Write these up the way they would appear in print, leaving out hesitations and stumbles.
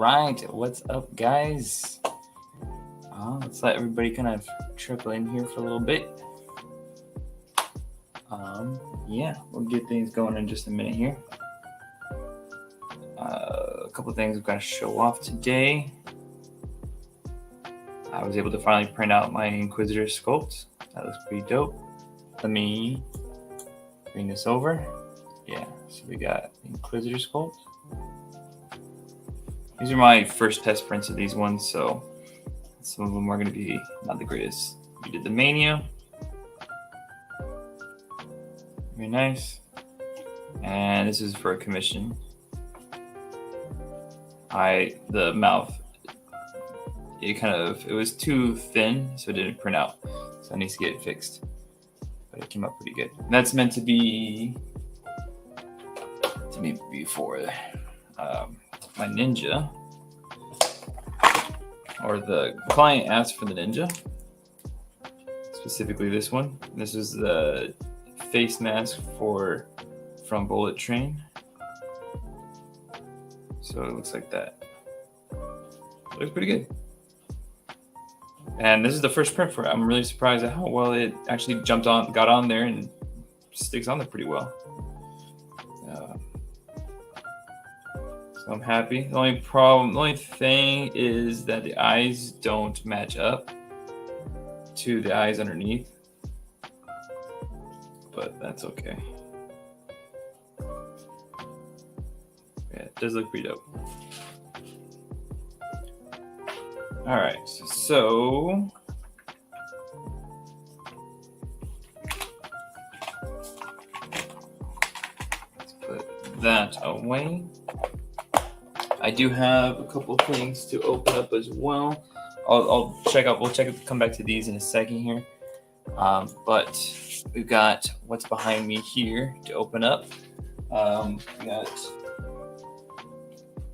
right, what's up, guys? Let's let everybody kind of trickle in here for a little bit. Yeah, we'll get things going in just a minute here. A couple of things I've got to show off today. I was able to finally print out my Inquisitor sculpt. That looks pretty dope. Let me bring this over. Yeah, so we got Inquisitor sculpt. These are my first test prints of these ones, so some of them are going to be not the greatest. We did the Mania. Very nice. And this is for a commission. The mouth, it was too thin, so it didn't print out. So I need to get it fixed. But it came out pretty good. And that's meant to be for my ninja. Or the client asked for the ninja. Specifically this one. This is the face mask from Bullet Train. So it looks like that. It looks pretty good. And this is the first print for it. I'm really surprised at how well it actually got on there and sticks on there pretty well. So I'm happy. The only thing is that the eyes don't match up to the eyes underneath. But that's okay. Yeah, it does look pretty dope. All right, so let's put that away. I do have a couple things to open up as well. We'll come back to these in a second here. But we've got what's behind me here to open up. We got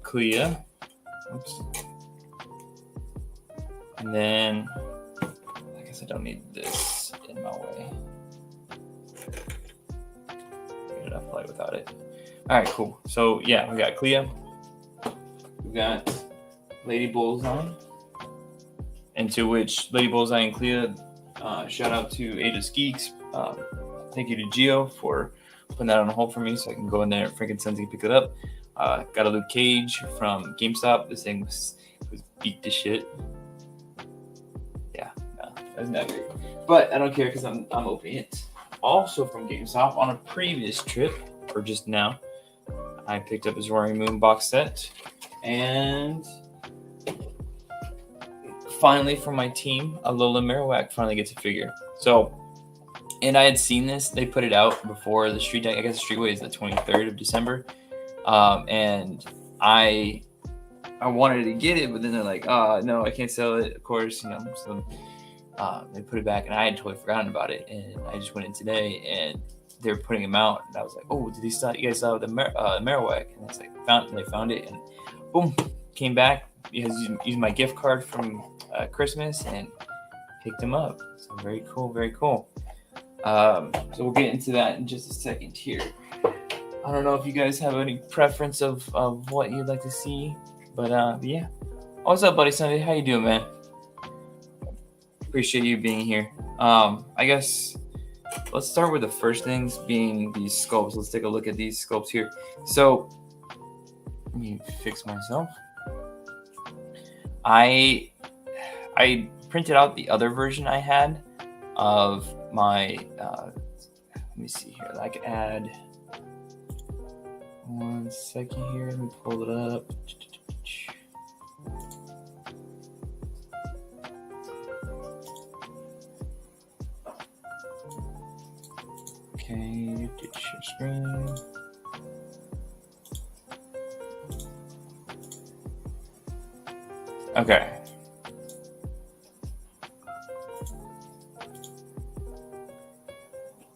Clea. Oops. And then, I guess I don't need this in my way. Get enough light without it. All right, cool. So yeah, we got Clea. We got Lady Bullseye. Into which Lady Bullseye and Clea, shout out to Aegis Geeks. Thank you to Geo for putting that on hold for me so I can go in there and freaking Sensei pick it up. Got a Luke Cage from GameStop. This thing was beat to shit. Yeah, no, that's not great. But I don't care because I'm opening it. Also from GameStop on a previous trip, or just now, I picked up his Roaring Moon box set. And finally from my team, Alola Marowak finally gets a figure. So, and I had seen this. They put it out before the street. I guess the streetway is the 23rd of December. And I wanted to get it, but then they're like, no, I can't sell it, of course, so they put it back, and I had totally forgotten about it, and I just went in today, and they were putting them out, and I was like, oh, you guys saw the Marowak? And it's like, they found it, and boom, came back, used my gift card from Christmas, and picked them up. So very cool, very cool. So we'll get into that in just a second here. I don't know if you guys have any preference of what you'd like to see, but yeah. What's up, buddy Sunday? How you doing, man? Appreciate you being here. I guess let's start with the first things being these sculpts. Let's take a look at these sculpts here. So let me fix myself. I printed out the other version I had of my. Let me see here. I could add. 1 second here. Let me pull it up. Okay, share screen. Okay.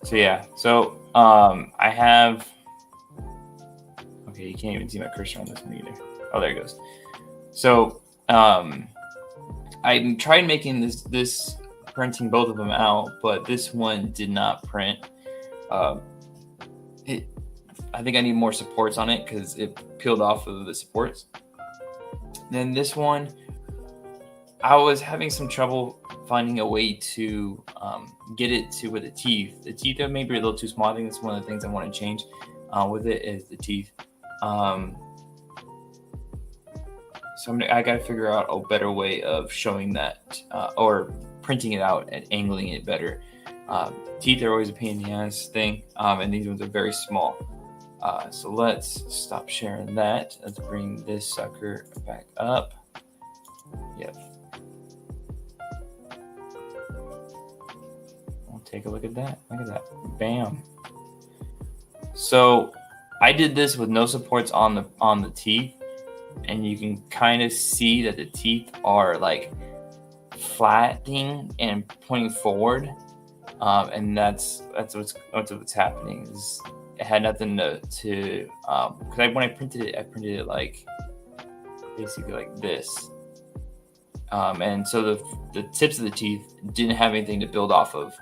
So yeah, I have. Okay, you can't even see my cursor on this one either. Oh, there it goes. So I tried making this printing both of them out, but this one did not print. I think I need more supports on it because it peeled off of the supports. Then this one, I was having some trouble finding a way to get it to with the teeth. The teeth are maybe a little too small. I think that's one of the things I want to change with it is the teeth. So I got to figure out a better way of showing that or printing it out and angling it better. Teeth are always a pain in the ass thing, and these ones are very small. So let's stop sharing that. Let's bring this sucker back up. Yep. We'll take a look at that. Look at that. Bam. So I did this with no supports on the teeth, and you can kind of see that the teeth are like flattening and pointing forward, and that's what's happening. It had nothing to because when I printed it like basically like this, and so the tips of the teeth didn't have anything to build off of,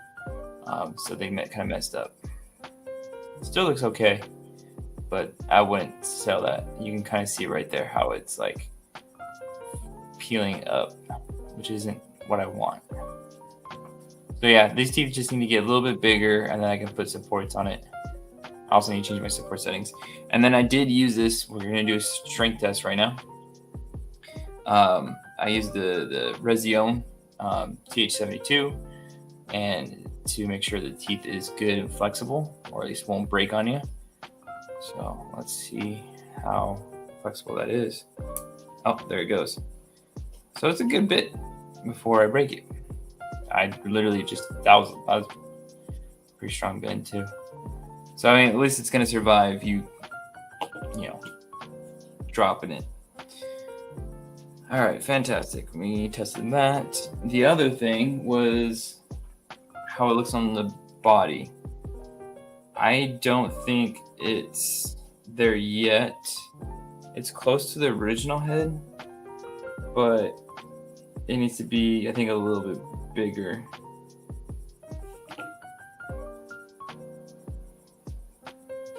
so they kind of messed up. Still looks okay, but I wouldn't sell that. You can kind of see right there how it's like peeling up, which isn't what I want. So yeah, these teeth just need to get a little bit bigger, and then I can put supports on it. I also need to change my support settings. And then I did use this. We're going to do a strength test right now. I used the Rezione TH72 and to make sure the teeth is good and flexible, or at least won't break on you. So let's see how flexible that is. Oh, there it goes. So it's a good bit before I break it. I literally that was a pretty strong bend too. So I mean, at least it's gonna survive you know, dropping it. All right, fantastic. We tested that. The other thing was how it looks on the body. I don't think it's there yet. It's close to the original head, but it needs to be, I think, a little bit bigger.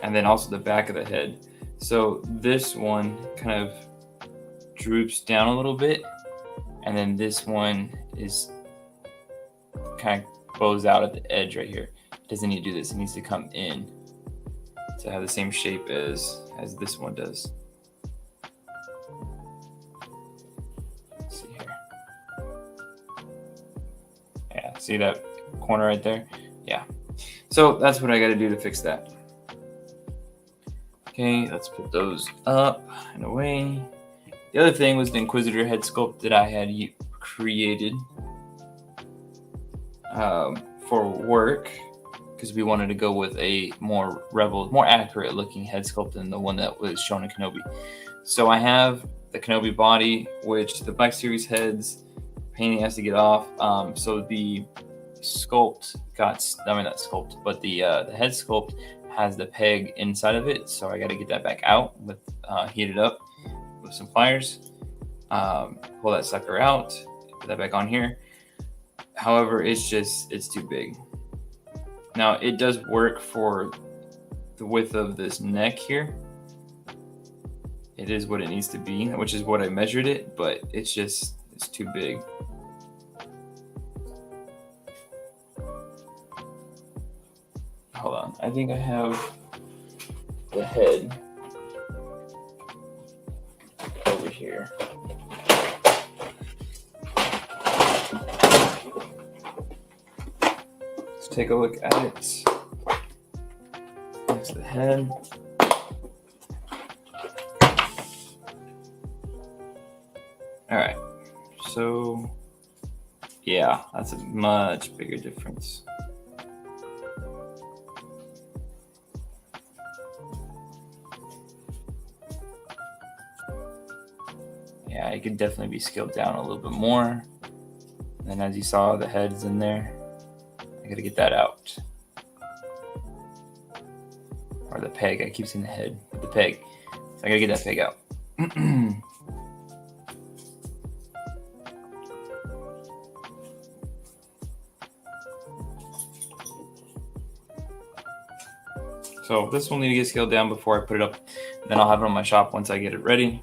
And then also the back of the head. So this one kind of droops down a little bit, and then this one is kind of bows out at the edge right here. It doesn't need to do this. It needs to come in to have the same shape as this one does. Let's see here. Yeah, see that corner right there? Yeah. So that's what I got to do to fix that. Okay, let's put those up and away. The other thing was the Inquisitor head sculpt that I had created for work, because we wanted to go with a more accurate looking head sculpt than the one that was shown in Kenobi. So I have the Kenobi body, which the Black Series heads, painting has to get off. So the sculpt not sculpt, but the head sculpt has the peg inside of it. So I got to get that back out with heat it up with some pliers, pull that sucker out, put that back on here. However, it's too big. Now it does work for the width of this neck here. It is what it needs to be, which is what I measured it, but it's too big. Hold on, I think I have the head over here. Let's take a look at it. That's the head. All right, so yeah, that's a much bigger difference. Yeah, it could definitely be scaled down a little bit more. And as you saw, the head's in there. I gotta get that out. Or the peg, I keep saying the head, but the peg. So I gotta get that peg out. So this will need to get scaled down before I put it up. Then I'll have it on my shop once I get it ready.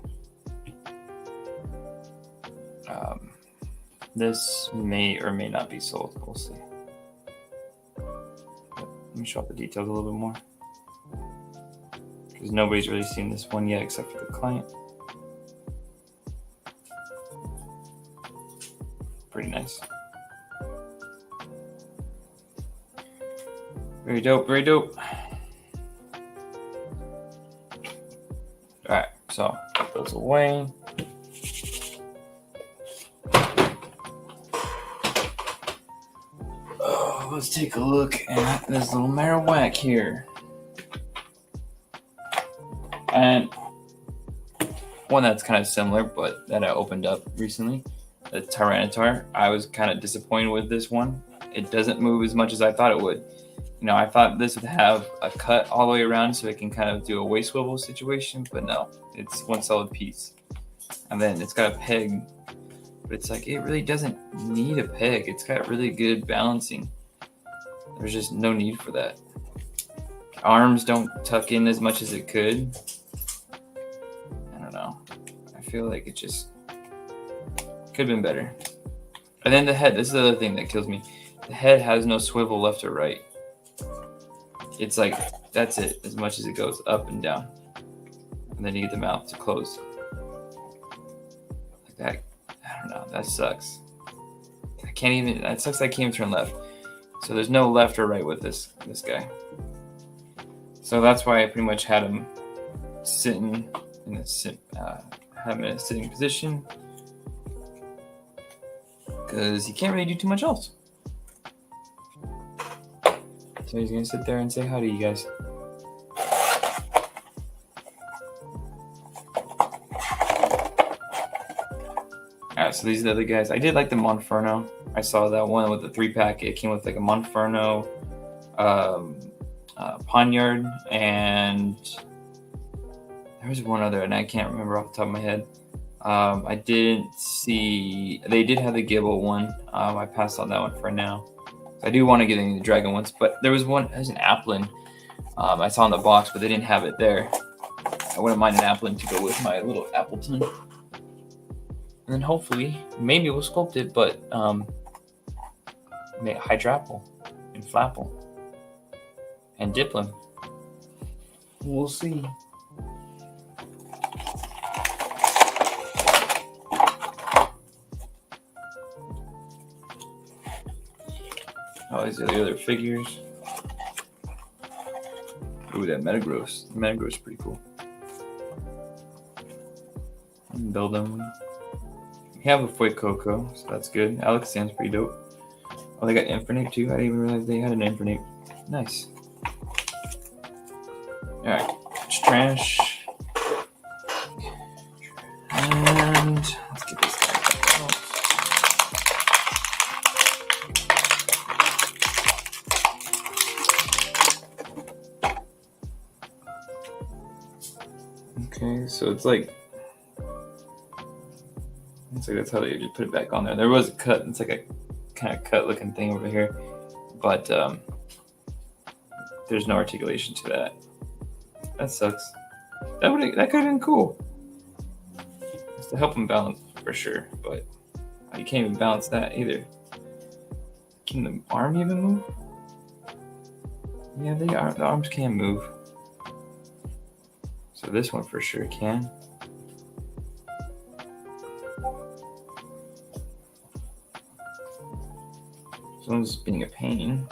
This may or may not be sold. We'll see. Let me show up the details a little bit more, because nobody's really seen this one yet except for the client. Pretty nice. Very dope, very dope. Alright, so put those away. Oh, let's take a look at this little Marowak here. And one that's kind of similar, but that I opened up recently, the Tyranitar. I was kind of disappointed with this one. It doesn't move as much as I thought it would. You know, I thought this would have a cut all the way around so it can kind of do a waist swivel situation, but no, it's one solid piece. And then it's got a peg, but it's like, it really doesn't need a peg. It's got really good balancing. There's just no need for that. Arms don't tuck in as much as it could. I don't know. I feel like it just could have been better. And then the head, this is the other thing that kills me. The head has no swivel left or right. It's like, that's it, as much as it goes up and down. And then you get the mouth to close. Like that, I don't know, that sucks. That sucks that I can't even turn left. So there's no left or right with this guy. So that's why I pretty much had him sitting in a sitting position, because he can't really do too much else. So he's gonna sit there and say hi to you guys. Alright, so these are the other guys. I did like the Monferno. I saw that one with the 3-pack. It came with like a Monferno, Poniard, and there was one other, and I can't remember off the top of my head. I didn't see. They did have the Gibble one. I passed on that one for now. I do want to get any of the Dragon ones, but there was one. There's an Applin. I saw in the box, but they didn't have it there. I wouldn't mind an Applin to go with my little Appleton. And then hopefully, maybe we'll sculpt it, but make Hydrapple and Flapple and Dipplin. We'll see. Oh, these are the other figures. Ooh, that Metagross. The Metagross is pretty cool. Build them. We have a Fuecoco, so that's good. Alakazam's pretty dope. Oh, they got Infernape too. I didn't even realize they had an Infernape. Nice. Alright, it's trash. And let's get this guy back out. Okay, so it's like that's how they just put it back on there. There was a cut. It's like a kind of cut looking thing over here, but there's no articulation to that. That sucks. That could have been cool. Just to help him balance for sure, but you can't even balance that either. Can the arm even move? Yeah, the arms can move. So this one for sure can. Someone's being a pain.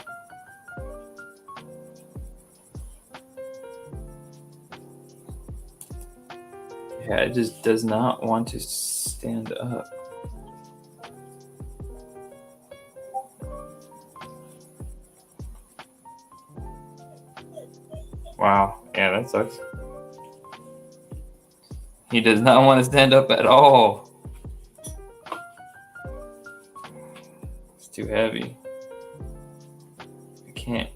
Yeah, it just does not want to stand up. Wow, yeah, that sucks. He does not want to stand up at all. It's too heavy. I can't.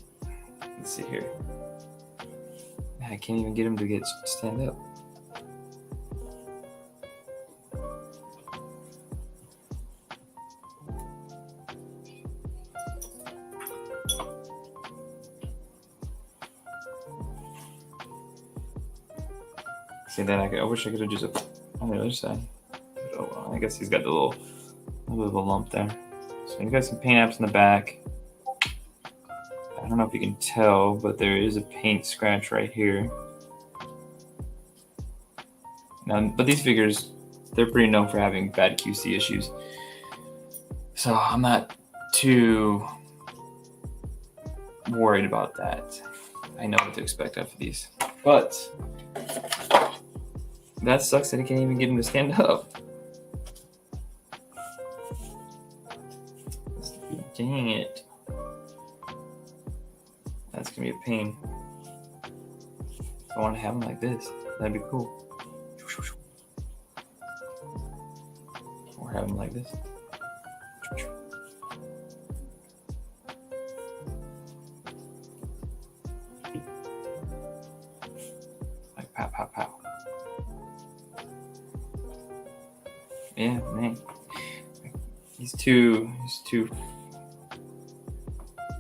Let's see here. I can't even get him to stand up. See that I wish I could have just on the other side. But oh well, I guess he's got the little little bit of a lump there. So you got some paint apps in the back. I don't know if you can tell, but there is a paint scratch right here. Now, but these figures, they're pretty known for having bad QC issues. So I'm not too worried about that. I know what to expect after these. But that sucks that I can't even get him to stand up. Dang it. That's gonna be a pain. I want to have him like this. That'd be cool. Or have him like this. Like pow, pow, pow. Yeah, man.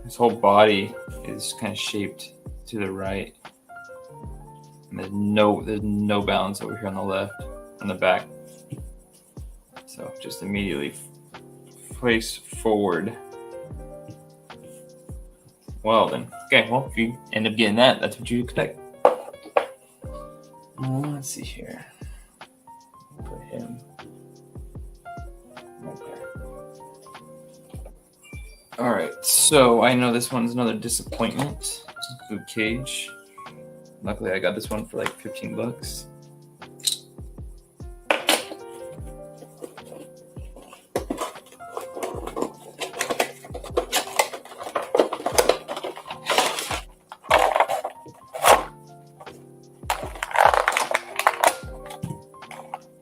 His whole body is kind of shaped to the right. And there's no balance over here on the left, on the back. So just immediately face forward. Well then, okay. Well, if you end up getting that, that's what you expect. Let's see here. Put him right there. All right. So I know this one's another disappointment. Luke Cage. Luckily, I got this one for like $15.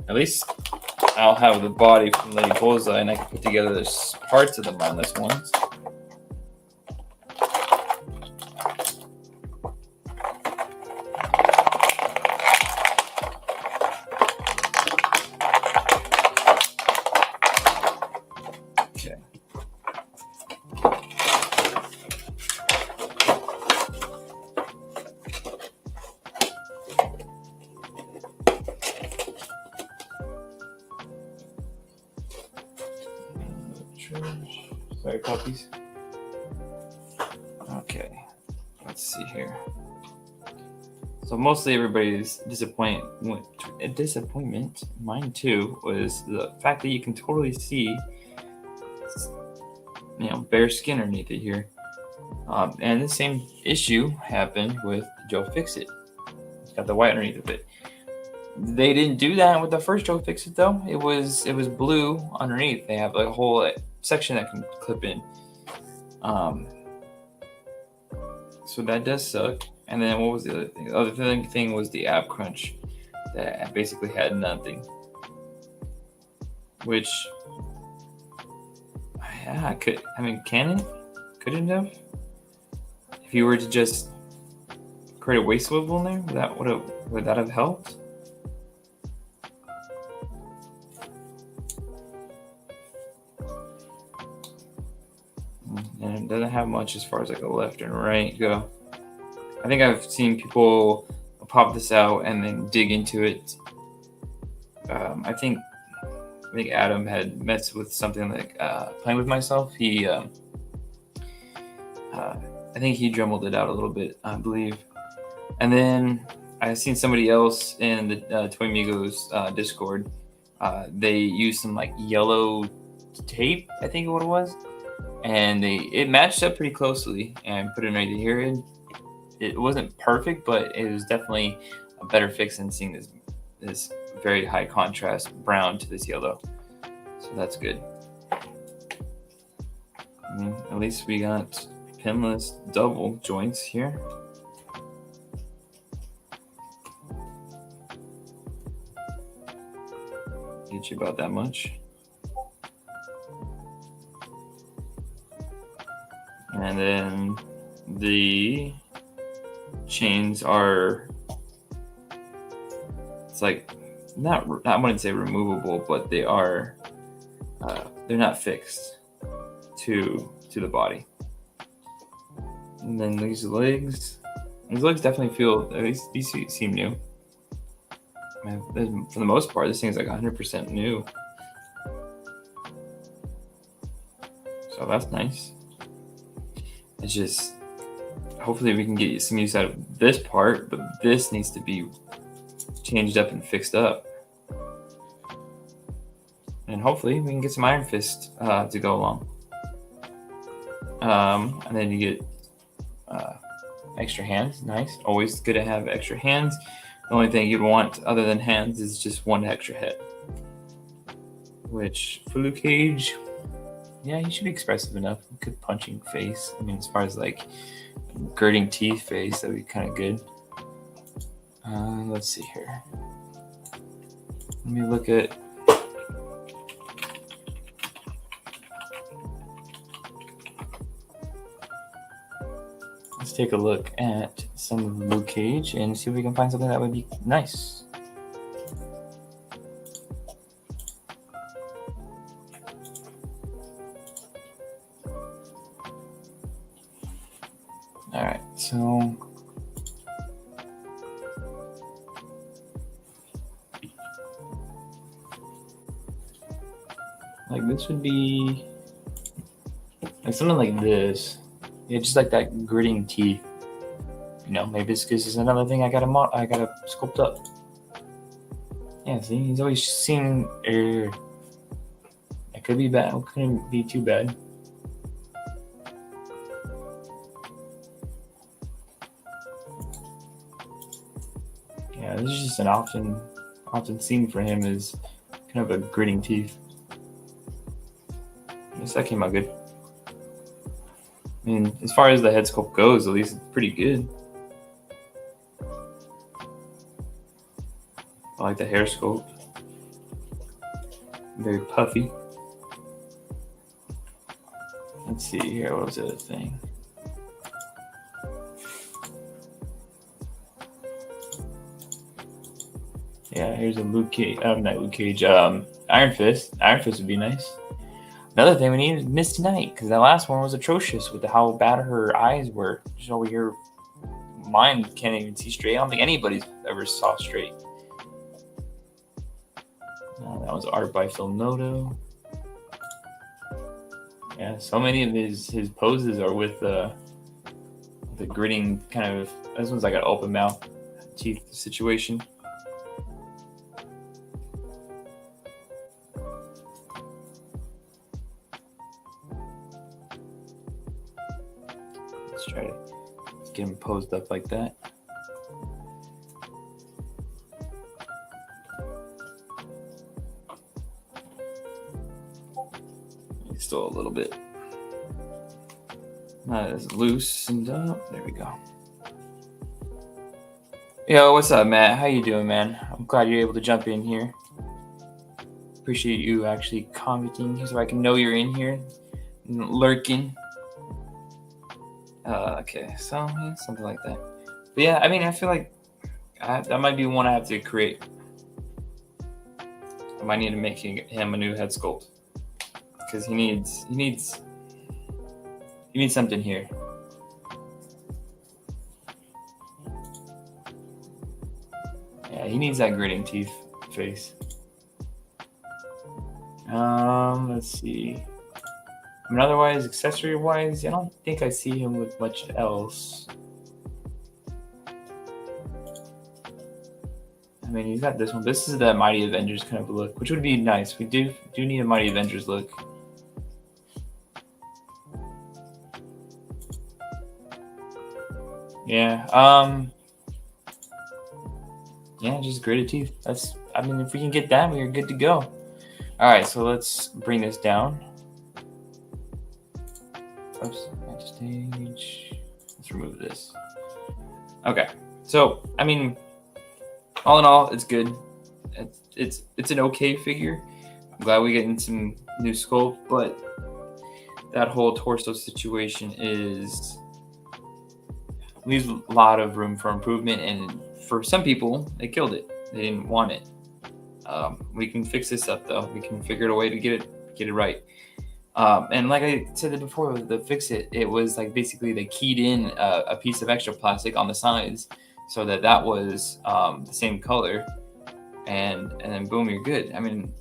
At least I'll have the body from Lady Bullseye, and I can put together the parts of the mindless ones. Okay. Sorry, puppies. Okay, let's see here. So mostly everybody's disappointment, mine too, was the fact that you can totally see, bare skin underneath it here. And the same issue happened with Joe Fixit. It's got the white underneath of it. They didn't do that with the first Joe Fixit though. It was blue underneath. They have a whole section that can clip in. So that does suck. And then what was the other thing? The other thing was the ab crunch that basically had nothing. Which, yeah, could it have? If you were to just create a waist swivel in there, would that have helped? And it doesn't have much as far as like a left and right go. I think I've seen people pop this out and then dig into it. I think Adam had messed with something like Playing With Myself. I think he dremelled it out a little bit, I believe. And then I've seen somebody else in the Toy Migos Discord. They used some like yellow tape, I think what it was. And it matched up pretty closely and put it right here. It wasn't perfect, but it was definitely a better fix than seeing this very high contrast brown to this yellow. So that's good. I mean, at least we got pinless double joints here. Get you about that much. And then the chains are, it's like I wouldn't say removable, but they are they're not fixed to the body. And then these legs definitely feel, at least these seem new. Man, for the most part, this thing's like 100% new. So that's nice. It's just, hopefully we can get some use out of this part, but this needs to be changed up and fixed up. And hopefully we can get some Iron Fist to go along. And then you get extra hands. Nice. Always good to have extra hands. The only thing you'd want other than hands is just one extra head. Which, for Luke Cage, yeah, he should be expressive enough. Good punching face. I mean, as far as like gritting teeth face, that'd be kind of good. Let's see here. Let me look at. Let's take a look at some of Luke Cage and see if we can find something that would be nice. All right, so like this would be like something like this. Yeah, just like that gritting teeth. You know, maybe this is another thing I gotta sculpt up. Yeah, see, he's always seen. It could be bad. It couldn't be too bad. Yeah, this is just an often seen for him is kind of a gritting teeth. I guess that came out good. I mean, as far as the head sculpt goes, at least it's pretty good. I like the hair sculpt. Very puffy. Let's see here. What was the other thing? Yeah, here's a Luke Cage. Not Luke Cage. Iron Fist. Iron Fist would be nice. Another thing we need is Misty Knight, because that last one was atrocious with how bad her eyes were. Just over here, mine can't even see straight. I don't think anybody's ever saw straight. That was art by Phil Noto. Yeah, so many of his poses are with the gritting kind of. This one's like an open mouth teeth situation. Let's get him posed up like that. He's still a little bit not as loosened up. There we go. Yo, what's up, Matt? How you doing, man? I'm glad you're able to jump in here. Appreciate you actually commenting so I can know you're in here, lurking. Okay, so yeah, something like that. But yeah, I mean, I feel like that might be one I have to create. I might need to make him a new head sculpt because he needs something here. Yeah, he needs that gritting teeth face. Let's see. I mean, otherwise, accessory-wise, I don't think I see him with much else. I mean, he's got this one. This is the Mighty Avengers kind of look, which would be nice. We do need a Mighty Avengers look. Yeah. Yeah, just gritted teeth. I mean, if we can get that, we're good to go. All right, so let's bring this down. Oops, next stage. Let's remove this. Okay, so I mean, all in all, it's good. It's an okay figure. I'm glad we're getting some new sculpt, but that whole torso situation leaves a lot of room for improvement, and for some people, they killed it. They didn't want it. We can fix this up though. We can figure out a way to get it right. And like I said before, with the fix it was like basically they keyed in a piece of extra plastic on the sides so that was the same color, and then boom, you're good. I mean,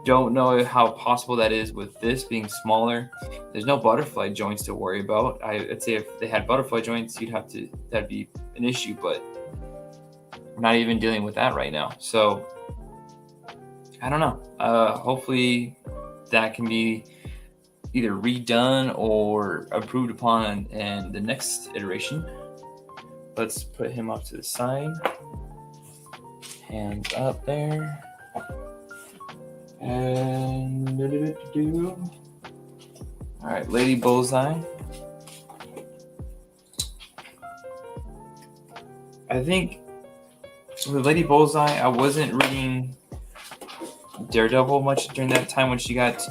don't know how possible that is with this being smaller. There's no butterfly joints to worry about. I'd say if they had butterfly joints, that'd be an issue, but we're not even dealing with that right now. So I don't know. Hopefully that can be either redone or improved upon in the next iteration. Let's put him off to the side. Hands up there. And all right, Lady Bullseye. I think with Lady Bullseye, I wasn't reading Daredevil much during that time when she got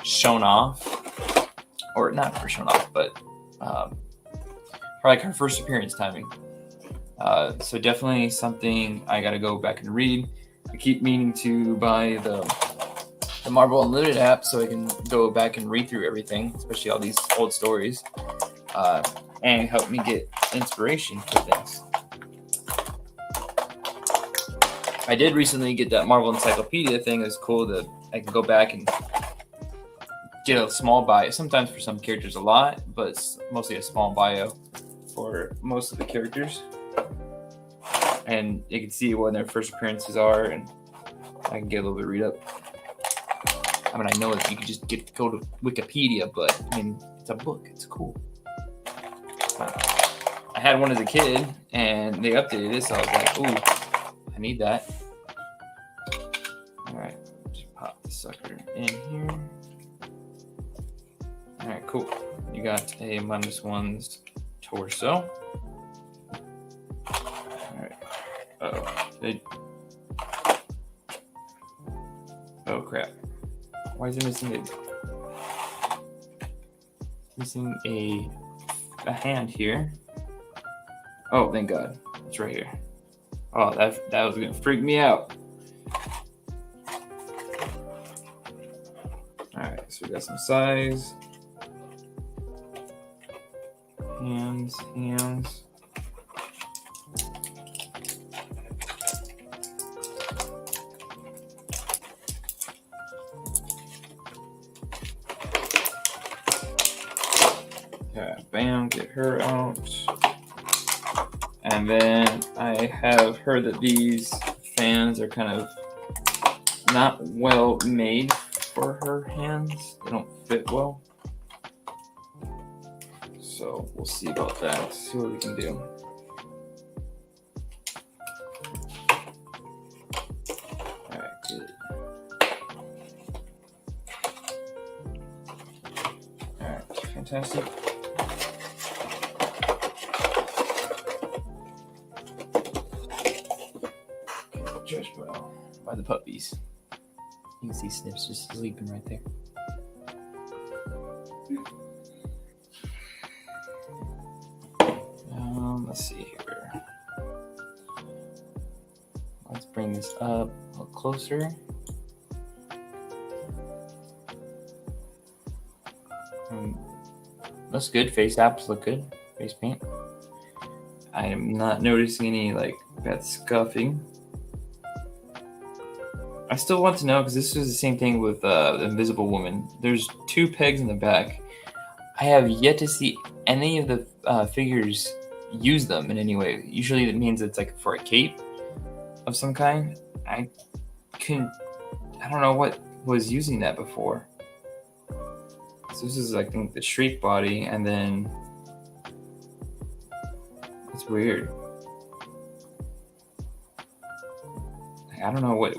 shown off, or not shown off, but for like her first appearance timing. So definitely something I got to go back and read. I keep meaning to buy the Marvel Unlimited app so I can go back and read through everything, especially all these old stories, and help me get inspiration for things. I did recently get that Marvel Encyclopedia thing. It's cool that I can go back and get a small bio. Sometimes for some characters a lot, but it's mostly a small bio for most of the characters. And you can see when their first appearances are, and I can get a little bit read up. I mean, I know that you can just go to Wikipedia, but I mean, it's a book. It's cool. I had one as a kid, and they updated it, so I was like, ooh, I need that. All right, just pop the sucker in here. All right, cool. You got a -1's torso. Oh crap. Why is it missing a hand here? Oh, thank God. It's right here. Oh, that was gonna freak me out. Alright, so we got some size. Hands. Bam, get her out. And then I have heard that these fans are kind of not well made for her hands. They don't fit well. So we'll see about that. See what we can do. Alright, good. Alright, fantastic. Just well by the puppies. You can see Snips just sleeping right there. Let's see here. Let's bring this up a little closer. Looks good. Face apps look good. Face paint. I am not noticing any like bad scuffing. I still want to know, because this was the same thing with the Invisible Woman. There's 2 pegs in the back. I have yet to see any of the figures use them in any way. Usually that means it's like for a cape of some kind. I don't know what was using that before. So this is, I think, the Shriek body, and then it's weird. I don't know what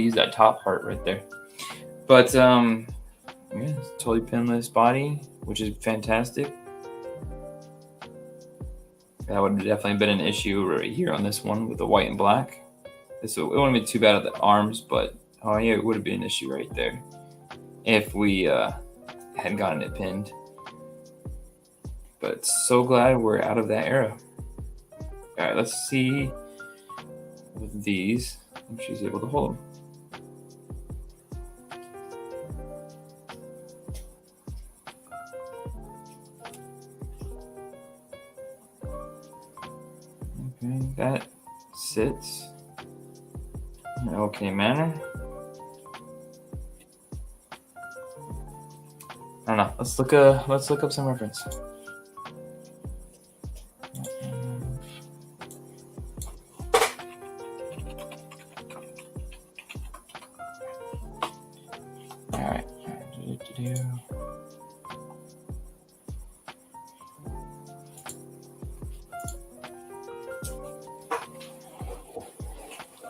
use that top part right there. But yeah, it's totally pinless body, which is fantastic. That would have definitely been an issue right here on this one with the white and black. It wouldn't have been too bad at the arms, but oh yeah, it would have been an issue right there if we hadn't gotten it pinned. But so glad we're out of that era. All right, let's see with these if she's able to hold them. Okay, that sits. okay manner. I don't know. Let's look up some reference. All right.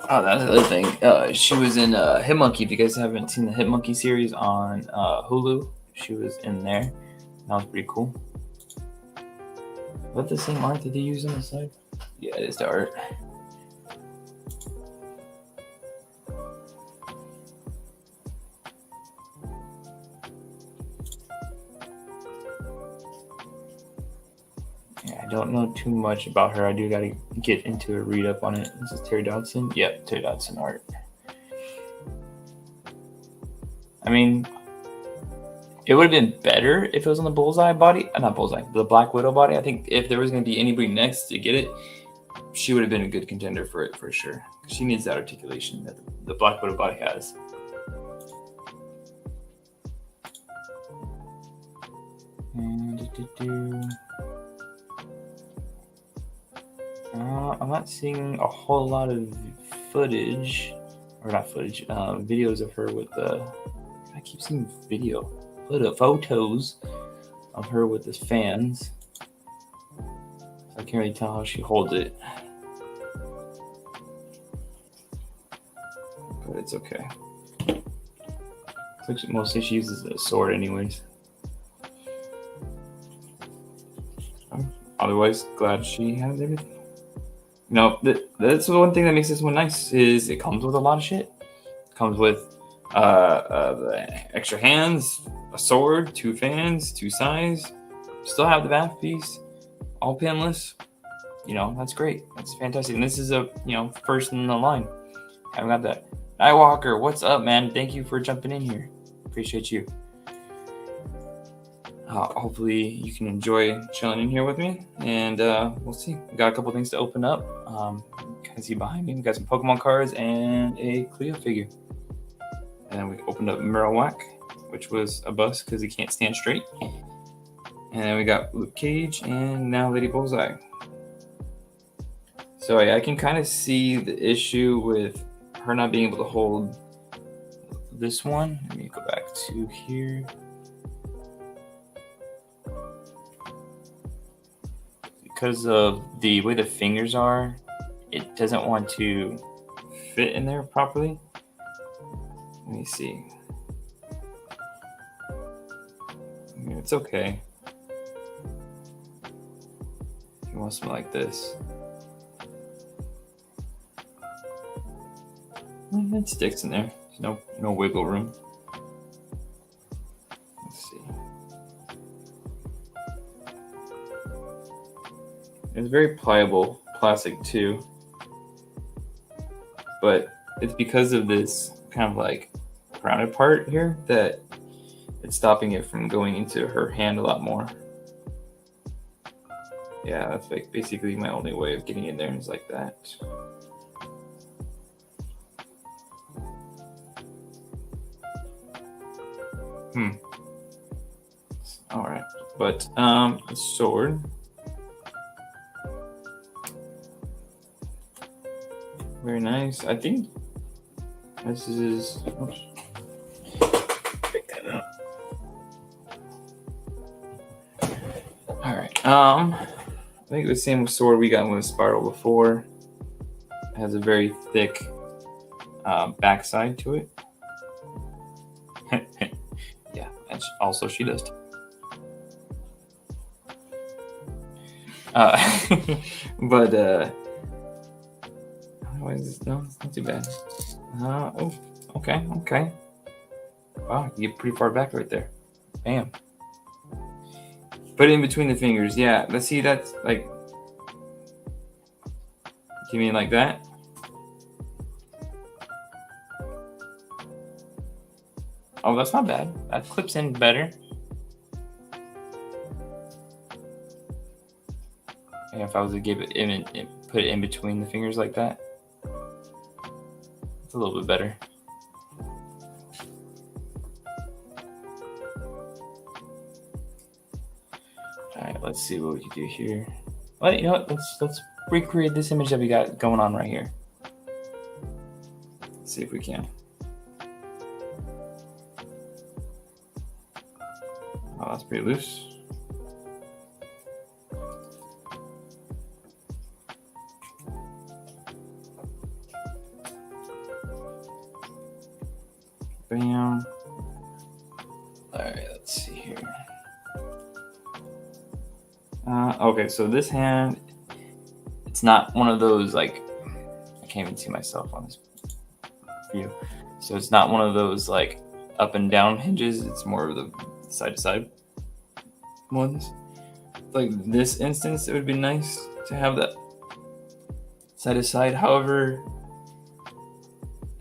Oh, that's the other thing. She was in Hitmonkey. If you guys haven't seen the Hitmonkey series on Hulu, she was in there. That was pretty cool. Is that the same art that they use on the side? Yeah, it is the art. Yeah, I don't know too much about her. I do got to get into a read up on it. This is Terry Dodson. Yep, Terry Dodson art. I mean, it would have been better if it was on the Bullseye body. Not Bullseye, the Black Widow body. I think if there was going to be anybody next to get it, she would have been a good contender for it for sure. She needs that articulation that the Black Widow body has. I'm not seeing a whole lot of footage, or not footage, videos of her with the. I keep seeing photos of her with the fans. I can't really tell how she holds it, but it's okay. Looks like mostly she uses a sword, anyways. Otherwise, glad she has everything. You know, that's the one thing that makes this one nice is it comes with a lot of shit. It comes with extra hands, a sword, 2 fans, 2 sides. Still have the bath piece, all pinless. You know, that's great. That's fantastic. And this is a first in the line. Haven't got that. Nightwalker, what's up, man? Thank you for jumping in here. Appreciate you. Hopefully you can enjoy chilling in here with me, and we'll see. We got a couple things to open up. You can see behind me, we got some Pokemon cards and a Cleo figure. And then we opened up Marowak, which was a bust because he can't stand straight. And then we got Luke Cage and now Lady Bullseye. So yeah, I can kind of see the issue with her not being able to hold this one. Let me go back to here. Because of the way the fingers are, it doesn't want to fit in there properly. Let me see. I mean, it's okay. If you want something like this. It sticks in there. There's no wiggle room. Let's see. It's very pliable plastic too, but it's because of this kind of like rounded part here that it's stopping it from going into her hand a lot more. Yeah, that's like basically my only way of getting in there is like that. All right, but sword. Very nice. I think this is. Oops. Pick that up. All right. I think the same sword we got with Spiral before. It has a very thick backside to it. Yeah, and also she does. But no, it's not too bad. Oh, okay. Wow, you get pretty far back right there. Bam. Put it in between the fingers. Yeah, let's see. That's like. You mean like that? Oh, that's not bad. That clips in better. And if I was to give it in, put it in between the fingers like that. It's a little bit better. All right, let's see what we can do here. Well, you know what? Let's recreate this image that we got going on right here. Let's see if we can. Oh, that's pretty loose. Bam. All right, let's see here. Okay, so this hand, it's not one of those, like, I can't even see myself on this view. So it's not one of those, like, up and down hinges. It's more of the side to side ones. Like this instance, it would be nice to have that side to side. However,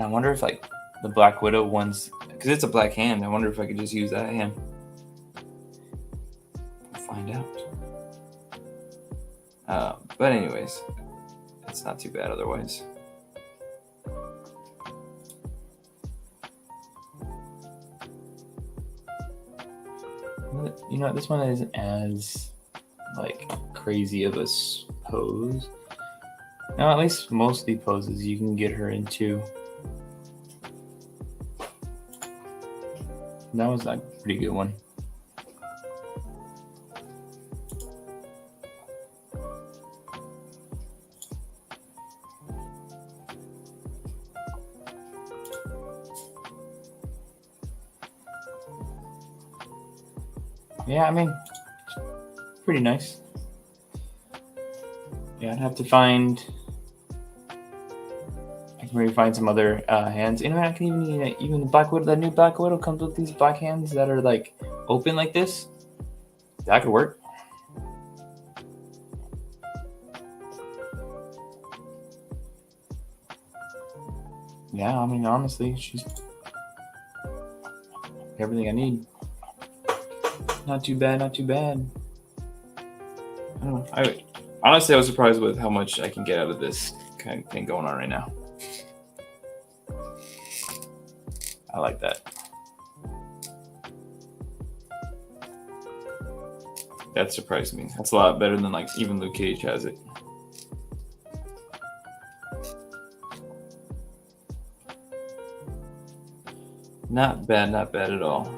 I wonder if, like, the Black Widow ones, because it's a black hand, I wonder if I could just use that hand. We'll find out. But anyways, it's not too bad otherwise. You know, this one isn't as, like, crazy of a pose. Now, at least most of the poses you can get her into. That was a pretty good one. Yeah, I mean, pretty nice. Yeah, I'd have to find. I can maybe find some other hands. You know, I can even the Black Widow. That new Black Widow comes with these black hands that are, like, open like this. That could work. Yeah, I mean, honestly, she's everything I need. Not too bad, not too bad. I don't know. Honestly, I was surprised with how much I can get out of this kind of thing going on right now. I like that. That surprised me. That's a lot better than, like, even Luke Cage has it. Not bad at all.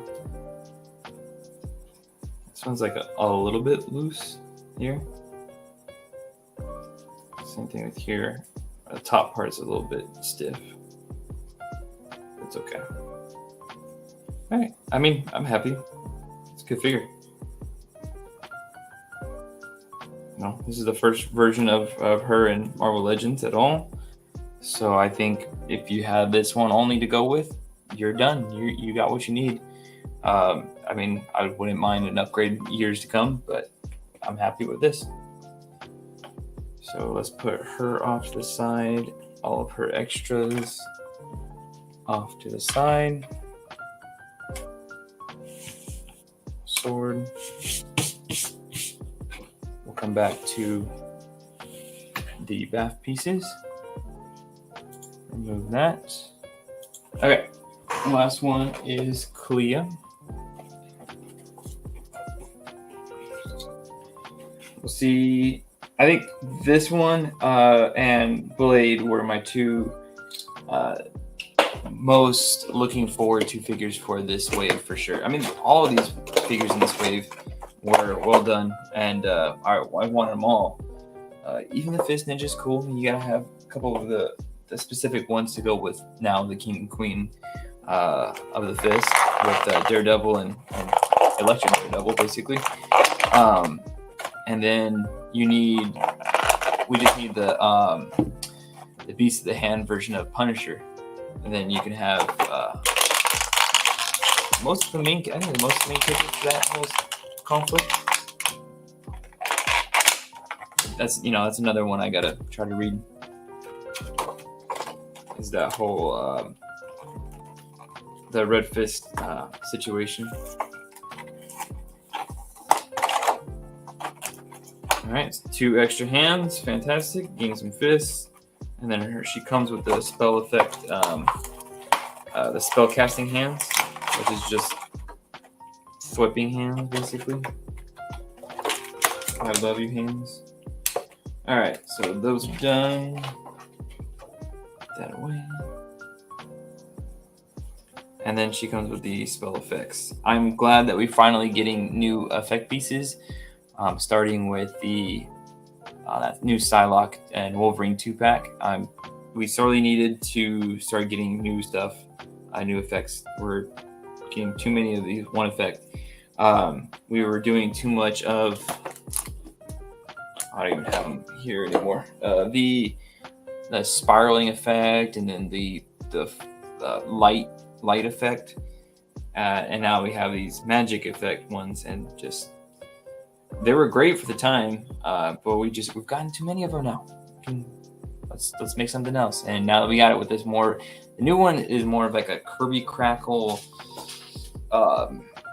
This one's, like, a little bit loose here. Same thing with here. The top part's a little bit stiff. It's okay. All right. I mean, I'm happy. It's a good figure. No, this is the first version of her in Marvel Legends at all. So I think if you have this one only to go with, you're done. You got what you need. I mean, I wouldn't mind an upgrade years to come, but I'm happy with this. So let's put her off to the side. All of her extras off to the side. Sword. We'll come back to the bath pieces. Remove that. Okay. Last one is Clea. We'll see. I think this one and Blade were my two most looking forward to figures for this wave for sure. I mean, all of these figures in this wave were well done, and I wanted them all. Even the Fist Ninja's cool. You gotta have a couple of the specific ones to go with now the King and Queen of the Fist with Daredevil and Electric Daredevil, basically. And then we just need the Beast of the Hand version of Punisher, and then you can have most of the main characters for that whole conflict. That's another one I gotta try to read. Is that whole the Red Fist situation. All right, so 2 extra hands, fantastic. Gain some fists. And then she comes with the spell effect, the spell casting hands, which is just flipping hands, basically. I love you hands. All right, so those are done. Put that away. And then she comes with the spell effects. I'm glad that we're finally getting new effect pieces, starting with the that new Psylocke and Wolverine 2-pack. We sorely needed to start getting new stuff, new effects. We're getting too many of these one effect. We were doing too much of, I don't even have them here anymore. The spiraling effect, and then the light effect, and now we have these magic effect ones, and just they were great for the time, but we've gotten too many of them now. Let's make something else. And now that we got it with this more, the new one is more of like a Kirby Crackle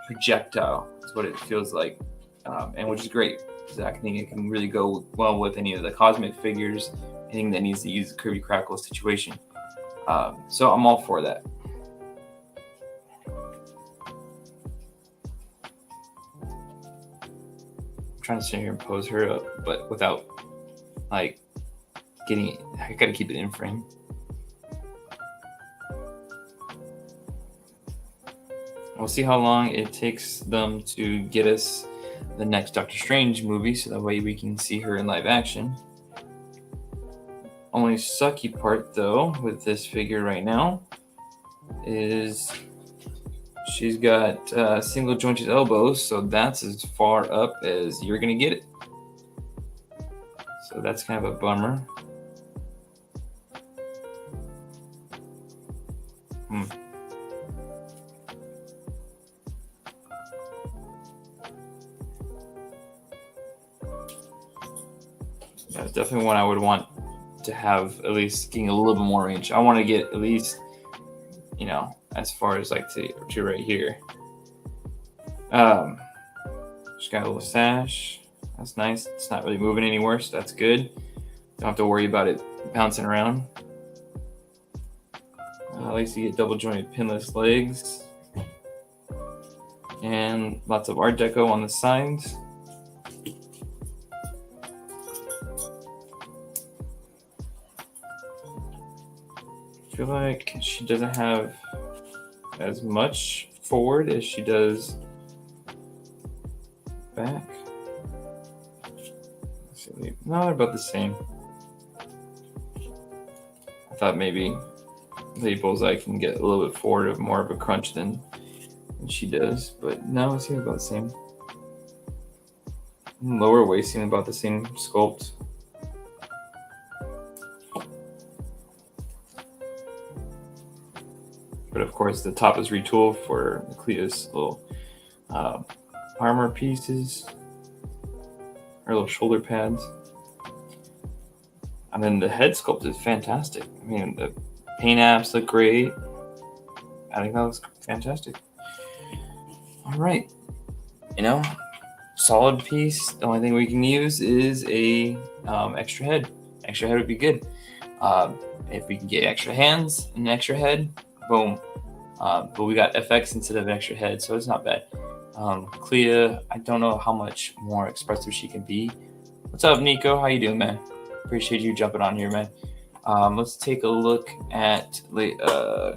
projectile. That's what it feels like, and which is great. I think it can really go well with any of the cosmic figures, anything that needs to use the Kirby Crackle situation. So I'm all for that. I'm trying to sit here and pose her up, but without like getting it. I gotta keep it in frame. We'll see how long it takes them to get us the next Doctor Strange movie, so that way we can see her in live action. Only sucky part, though, with this figure right now is she's got single jointed elbows, so that's as far up as you're gonna get it. So that's kind of a bummer. That's definitely one I would want to have, at least getting a little bit more range. I want to get at least, as far as like to right here. She's got a little sash. That's nice. It's not really moving anywhere, so that's good. Don't have to worry about it bouncing around. At least you get double jointed pinless legs. And lots of Art Deco on the sides. I feel like she doesn't have as much forward as she does back. No, they're about the same. I thought maybe Lady Bullseye can get a little bit forward of more of a crunch than she does, but no, it seems about the same. Lower waist seems about the same sculpt. But of course, the top is retooled for Clea's little armor pieces, her little shoulder pads. And then the head sculpt is fantastic. I mean, the paint apps look great. I think that looks fantastic. All right. Solid piece. The only thing we can use is a extra head. Extra head would be good. If we can get extra hands and an extra head, boom. But we got FX instead of an extra head, so it's not bad. Clea, I don't know how much more expressive she can be. What's up, Nico? How you doing, man? Appreciate you jumping on here, man. Let's take a look at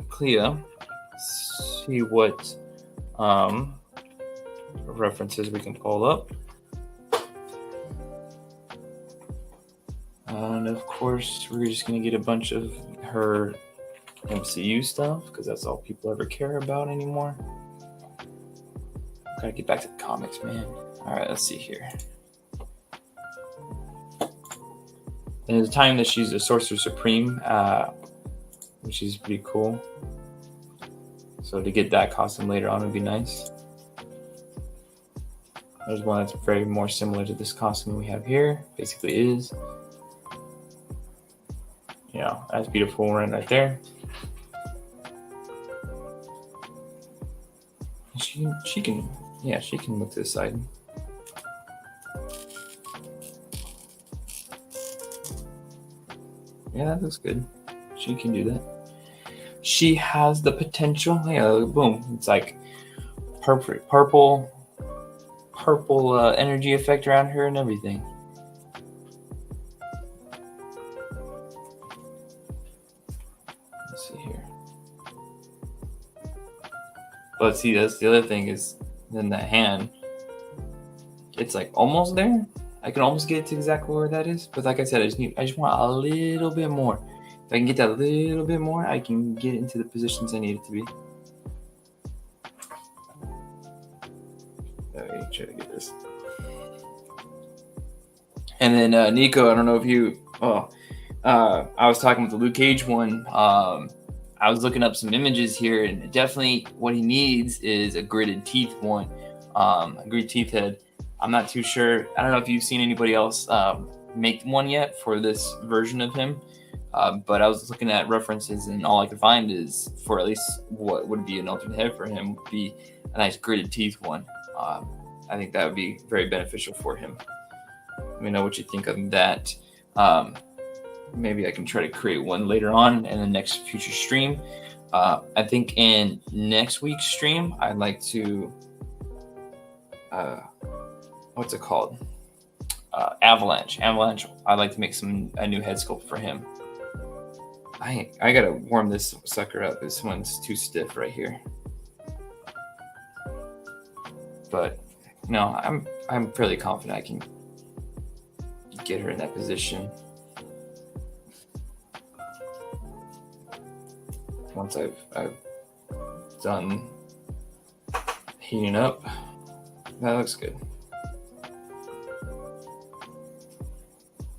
Clea. See what references we can pull up. And of course, we're just going to get a bunch of her MCU stuff, because that's all people ever care about anymore. Gotta get back to the comics, man. All right, let's see here. There's a time that she's a Sorcerer Supreme, which is pretty cool. So to get that costume later on would be nice. There's one that's very more similar to this costume we have here. Basically is. That's beautiful right there. She can look to the side. Yeah, that looks good. She can do that. She has the potential. Yeah, boom. It's like purple energy effect around her and everything. Let's see here. But see, that's the other thing is then the hand. It's like almost there. I can almost get to exactly where that is. But like I said, I just want a little bit more. If I can get that a little bit more, I can get into the positions I need it to be. Let me try to get this. And then Nico, I don't know if you. I was talking with the Luke Cage one. I was looking up some images here, and definitely what he needs is a gridded teeth one, a gridded teeth head. I'm not too sure. I don't know if you've seen anybody else make one yet for this version of him. But I was looking at references, and all I could find is for at least what would be an alternate head for him would be a nice gridded teeth one. I think that would be very beneficial for him. Let me know what you think of that. Maybe I can try to create one later on in the next future stream. I think in next week's stream, I'd like to, what's it called? Avalanche. I'd like to make a new head sculpt for him. I gotta warm this sucker up. This one's too stiff right here. But no, I'm fairly confident I can get her in that position. Once I've done heating up, that looks good.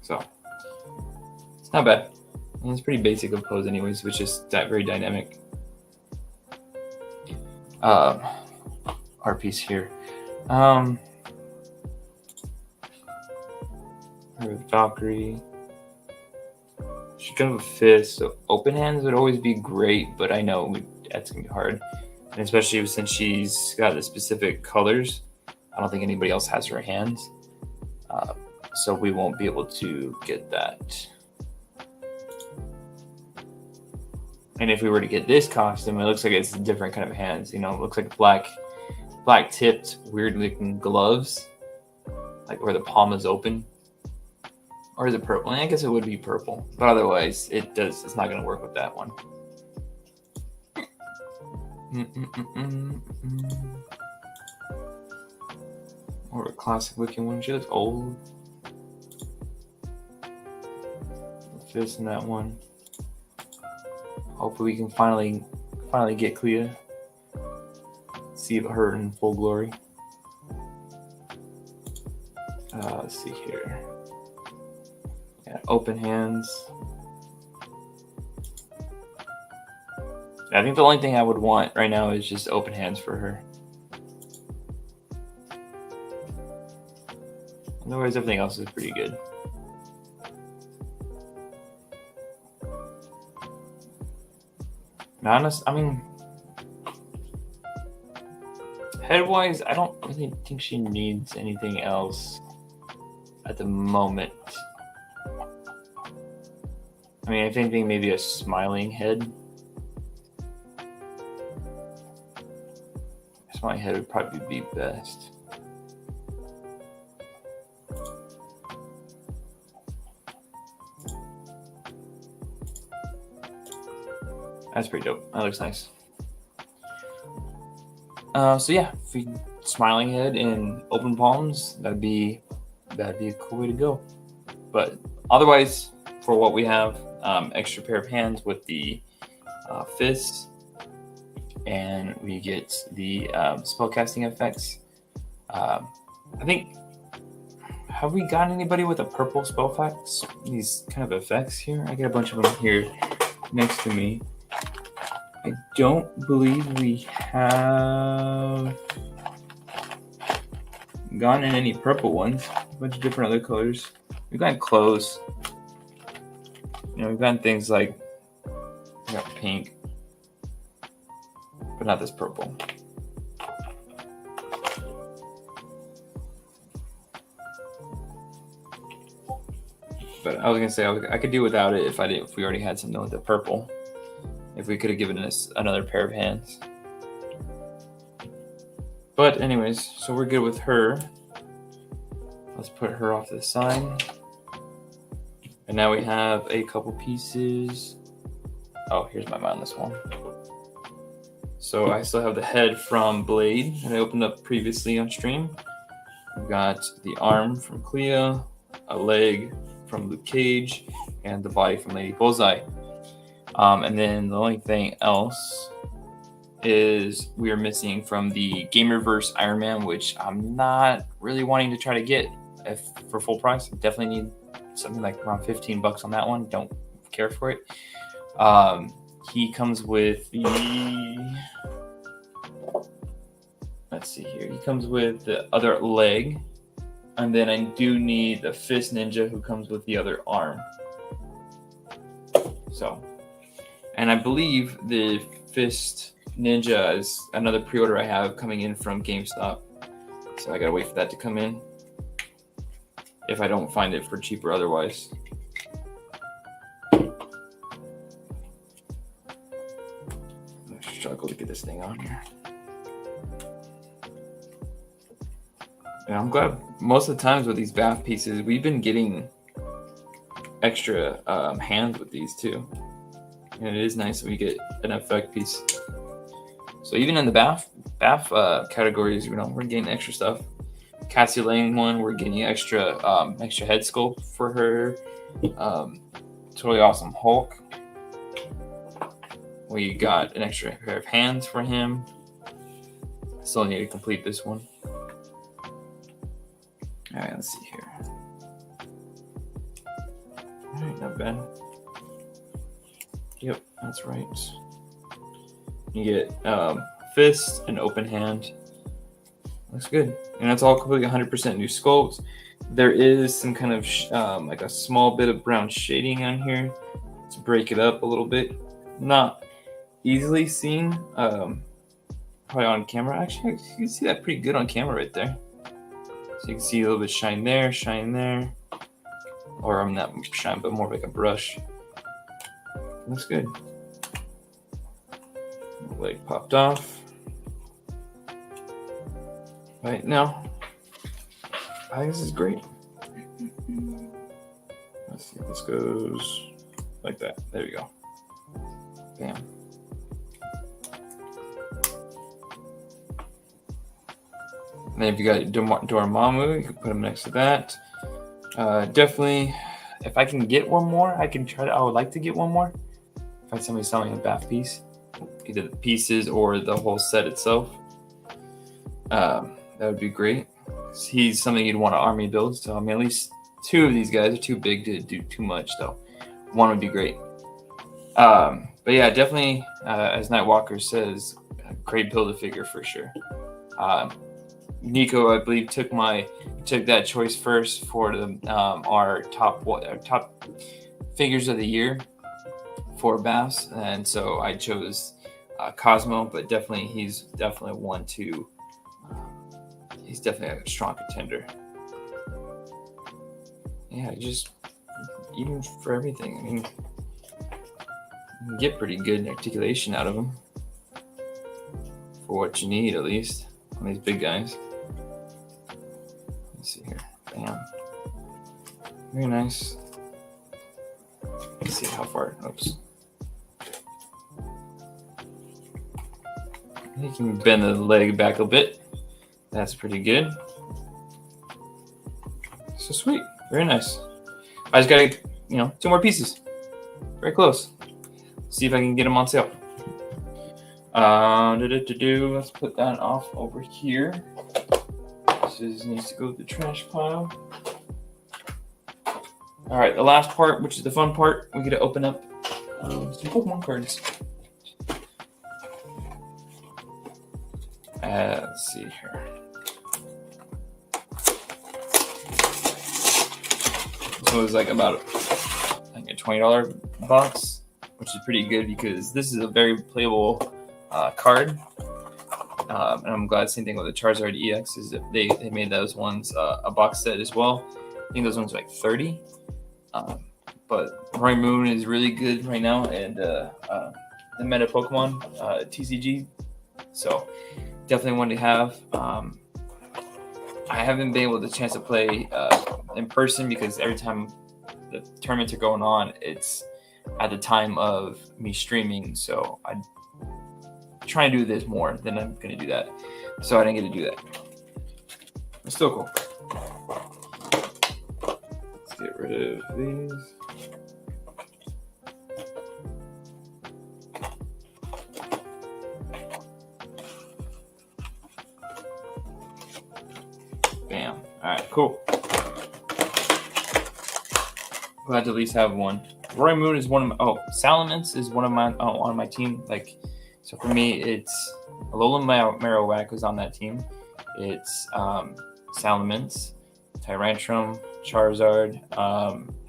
So it's not bad. And it's pretty basic of pose anyways, which is very dynamic. Our piece here. Valkyrie. She can have a fist, so open hands would always be great, but I know that's gonna be hard. And especially since she's got the specific colors, I don't think anybody else has her hands. So we won't be able to get that. And if we were to get this costume, it looks like it's a different kind of hands. You know, it looks like black tipped, weird looking gloves, like where the palm is open. Or is it purple? I guess it would be purple, but otherwise it's not going to work with that one. Or a classic looking one. She looks old. Fist in that one. Hopefully we can finally get Clea. See her in full glory. Let's see here. Yeah, open hands. I think the only thing I would want right now is just open hands for her. Otherwise, everything else is pretty good. Head-wise, I don't really think she needs anything else at the moment. I mean, if anything, maybe a smiling head. A smiling head would probably be best. That's pretty dope. That looks nice. So yeah, if we smiling head and open palms, that'd be a cool way to go. But otherwise, for what we have, extra pair of hands with the fists, and we get the spellcasting effects. I think, have we gotten anybody with a purple spell effects? These kind of effects here. I get a bunch of them here next to me. I don't believe we have gotten any purple ones. A bunch of different other colors. We've gotten clothes. You know, we've gotten things like we got pink, but not this purple. But I was gonna say I could do without it if we already had something with the purple. If we could have given us another pair of hands. But anyways, so we're good with her. Let's put her off to the side. And now we have a couple pieces. Oh, here's my mindless one. So I still have the head from Blade that I opened up previously on stream. We've got the arm from Clea, a leg from Luke Cage, and the body from Lady Bullseye. And then the only thing else is we are missing from the Gamerverse Iron Man, which I'm not really wanting to try to get for full price. Definitely need something like around $15 on that one. Don't care for it. He comes with the, let's see here. He comes with the other leg, and then I do need the Fist Ninja who comes with the other arm. So, and I believe the Fist Ninja is another pre-order I have coming in from GameStop. So I gotta wait for that to come in. If I don't find it for cheaper otherwise. I struggle to get this thing on here. And I'm glad most of the times with these bath pieces, we've been getting extra hands with these too. And it is nice when we get an effect piece. So even in the bath categories, we're getting extra stuff. Cassie Lang one, we're getting extra head sculpt for her. Totally awesome Hulk. We got an extra pair of hands for him. Still need to complete this one. All right, let's see here. All right, not bad. Yep, that's right. You get fist and open hand. Looks good. And that's all completely 100% new sculpt. There is some kind of like a small bit of brown shading on here to break it up a little bit. Not easily seen probably on camera. Actually, you can see that pretty good on camera right there. So you can see a little bit shine there. Or I'm not shine, but more like a brush. Looks good. Leg popped off. Right now, I think this is great. Let's see if this goes like that. There you go. Bam. And then if you got Dormammu, you can put him next to that. Definitely, if I can get one more, I would like to get one more. Find somebody selling a bath piece, either the pieces or the whole set itself. That would be great. He's something you'd want to army build. So I mean, at least two of these guys are too big to do too much, though. One would be great. But yeah, definitely, as Nightwalker says, a great build-a-figure for sure. Nico, I believe, took that choice first for our top figures of the year for Bass, and so I chose Cosmo. But definitely, he's definitely one to. He's definitely a strong contender. Yeah, just even for everything. I mean, you can get pretty good articulation out of him for what you need, at least on these big guys. Let's see here. Bam. Very nice. Let's see how far. Oops. You can bend the leg back a bit. That's pretty good. So sweet. Very nice. I just gotta, two more pieces. Very close. See if I can get them on sale. Let's put that off over here. This needs to go to the trash pile. All right, the last part, which is the fun part, we get to open up some Pokemon cards. Let's see here. So it was like about a $20 box, which is pretty good because this is a very playable card. And I'm glad, same thing with the Charizard EX, is that they made those ones a box set as well. I think those ones are like $30. But Roy Moon is really good right now, and the meta Pokemon TCG. So definitely one to have. I haven't been able to chance to play in person because every time the tournaments are going on, it's at the time of me streaming. So I try and do this more than I'm going to do that. So I didn't get to do that. It's still cool. Let's get rid of these. Bam. All right, cool. Glad to at least have one. Roy Moon is one of my, Salamence is one of my on my team. Like, so for me, it's Alolan Marowak was on that team. It's Salamence, Tyrantrum, Charizard,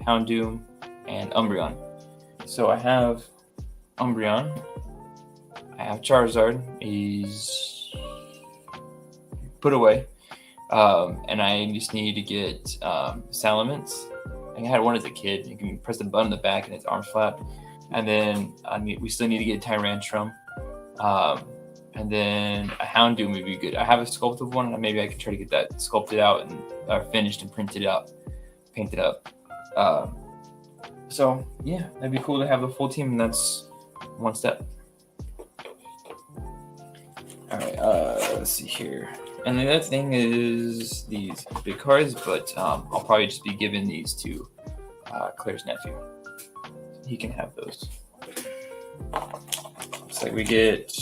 Houndoom, and Umbreon. So I have Umbreon. I have Charizard. He's put away. And I just need to get Salamence. I had one as a kid. You can press the button in the back and its arms flap. And then we still need to get Tyrantrum. And then a Houndoom would be good. I have a sculpted one, and maybe I can try to get that sculpted out and finished and printed out, painted up. So yeah, that'd be cool to have the full team, and that's one step. All right, let's see here. And the other thing is these big cards, but I'll probably just be giving these to Claire's nephew. He can have those. Looks like we get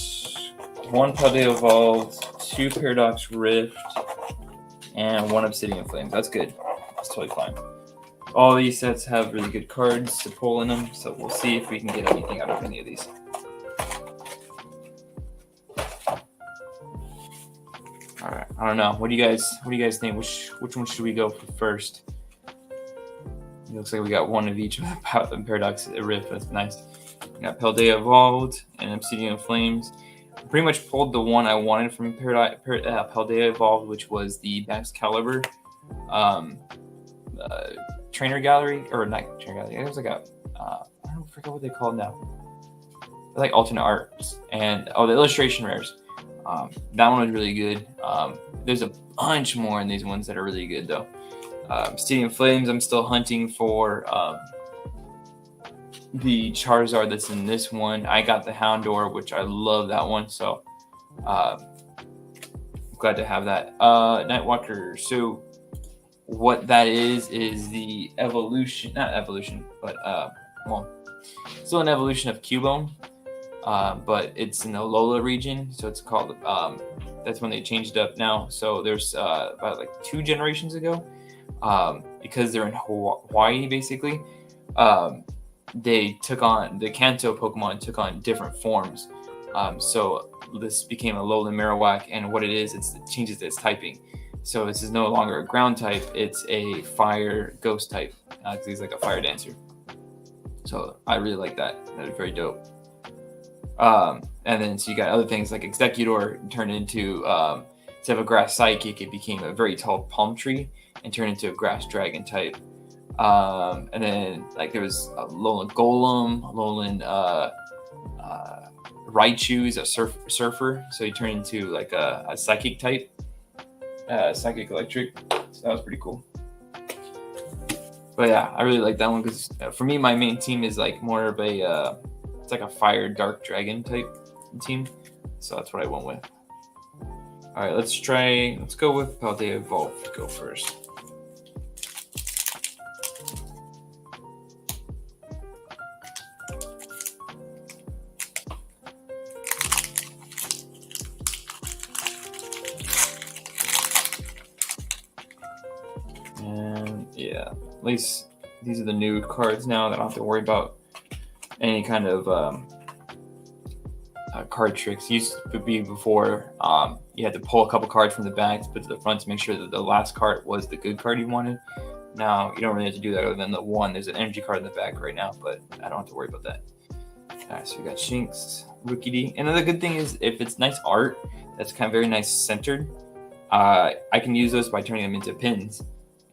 one Paldea Evolved, 2 Paradox Rift, and 1 Obsidian Flames. That's good. That's totally fine. All these sets have really good cards to pull in them, so we'll see if we can get anything out of any of these. All right, I don't know. What do you guys think? Which one should we go for first? It looks like we got one of each Paradox Rift. That's nice. We got Paldea Evolved and Obsidian Flames. Pretty much pulled the one I wanted from Paldea Evolved, which was the Max Caliber Trainer Gallery, or not Trainer Gallery. It was like a I don't forget what they call it now. They're like alternate arts, and the illustration rares. That one was really good. There's a bunch more in these ones that are really good though. Obsidian Flames, I'm still hunting for the Charizard that's in this one. I got the Houndour, which I love that one, so glad to have that. Nightwalker, so what that is the evolution, not evolution, but still an evolution of Cubone, but it's in the Alola region, so it's called, that's when they changed it up now. So there's about like 2 generations ago, because they're in Hawaii basically, they took on, the Kanto Pokemon took on different forms. So this became a Alolan Marowak, and what it changes its typing. So this is no longer a ground type, it's a fire ghost type, because he's like a fire dancer. So I really like that. That is very dope. And then so you got other things like Executor turned into, instead of a grass psychic, it became a very tall palm tree and turned into a grass dragon type. And then like there was a Alolan Golem, Alolan Raichu is a surfer, so he turned into like a psychic type, psychic electric. So that was pretty cool. But yeah, I really like that one because for me, my main team is like more of a it's like a fire dark dragon type team, so that's what I went with. All right, let's go with Paldea Evolved to go first. And yeah, at least these are the new cards now that I don't have to worry about any kind of card tricks. Used to be before, you had to pull a couple cards from the back to put to the front to make sure that the last card was the good card you wanted. Now you don't really have to do that other than the one. There's an energy card in the back right now, but I don't have to worry about that. Alright, so we got Shinx, Rookidee. And the good thing is, if it's nice art that's kind of very nice centered, I can use those by turning them into pins.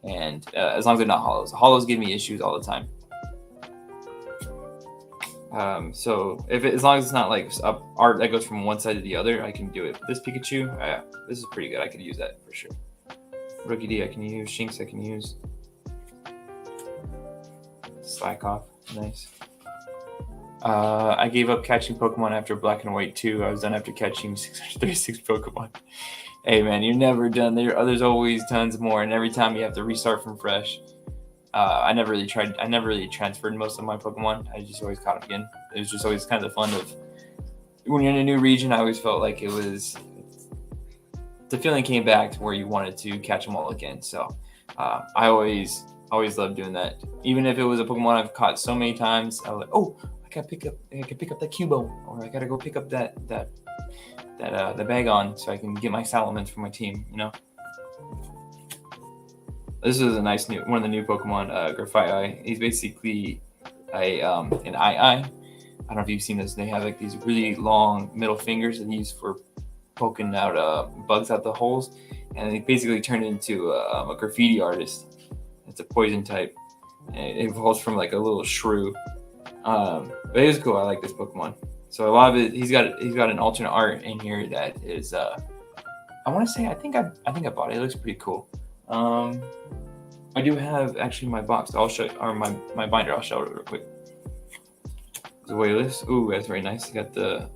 and as long as they're not holos. Holos give me issues all the time. So as long as it's not like art that goes from one side to the other, I can do it. This Pikachu, this is pretty good. I could use that for sure. Rookie D I can use. Shinx I can use. Slack off, nice. I gave up catching Pokemon after Black and White 2. I was done after catching 636 Pokemon. Hey man, you're never done. There's always tons more, and every time you have to restart from fresh. I never really transferred most of my Pokemon. I just always caught up again. It was just always kind of the fun of when you're in a new region. I always felt like the feeling came back to where you wanted to catch them all again. So I always loved doing that. Even if it was a Pokemon I've caught so many times, I was like, oh, I can pick up that Cubo, or I gotta go pick up the Bagon so I can get my Salamence for my team. You know. This is a nice one of the new Pokemon, Grafaiai. He's basically an II. I don't know if you've seen this. They have like these really long middle fingers that they use for poking out bugs out the holes, and they basically turn into a graffiti artist. It's a poison type, and it evolves from like a little shrew. But it is cool. I like this Pokemon. So a lot of it, he's got an alternate art in here that is. I want to say I think I bought it. It looks pretty cool. I do have actually my box. I'll show, or my binder. I'll show it real quick. The way this. Ooh, that's very nice. You got the.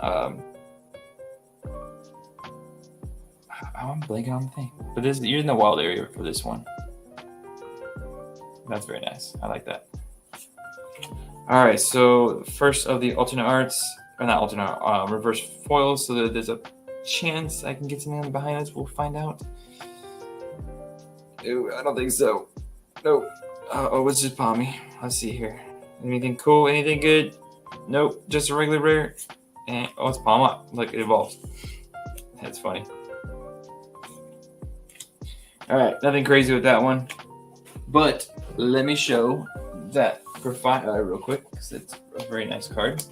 I'm blanking on the thing, but you're in the wild area for this one. That's very nice. I like that. All right, so first of the alternate arts, or not alternate, reverse foils. So there's a chance I can get something behind us. We'll find out. Ooh, I don't think so. Nope. It's just Palmy. Let's see here. Anything cool? Anything good? Nope. Just a regular rare. And it's Palm Up. Look, it evolves. That's funny. All right, nothing crazy with that one. But let me show that Grafaiai real quick because it's a very nice card.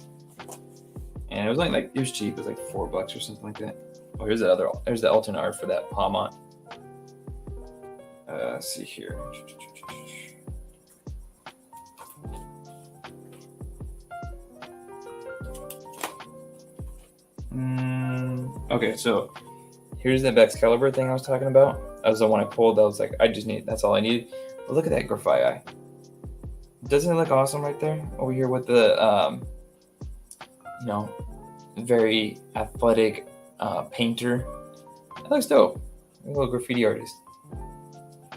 And it was it was cheap. It was like $4 or something like that. Oh, here's the alternate art for that Palmont. Let's see here. Okay, so here's the Excalibur thing I was talking about. That was the one I pulled. I was like, that's all I needed. But look at that Grafaiai. Doesn't it look awesome right there? Over here with the, very athletic painter. That looks dope. A little graffiti artist.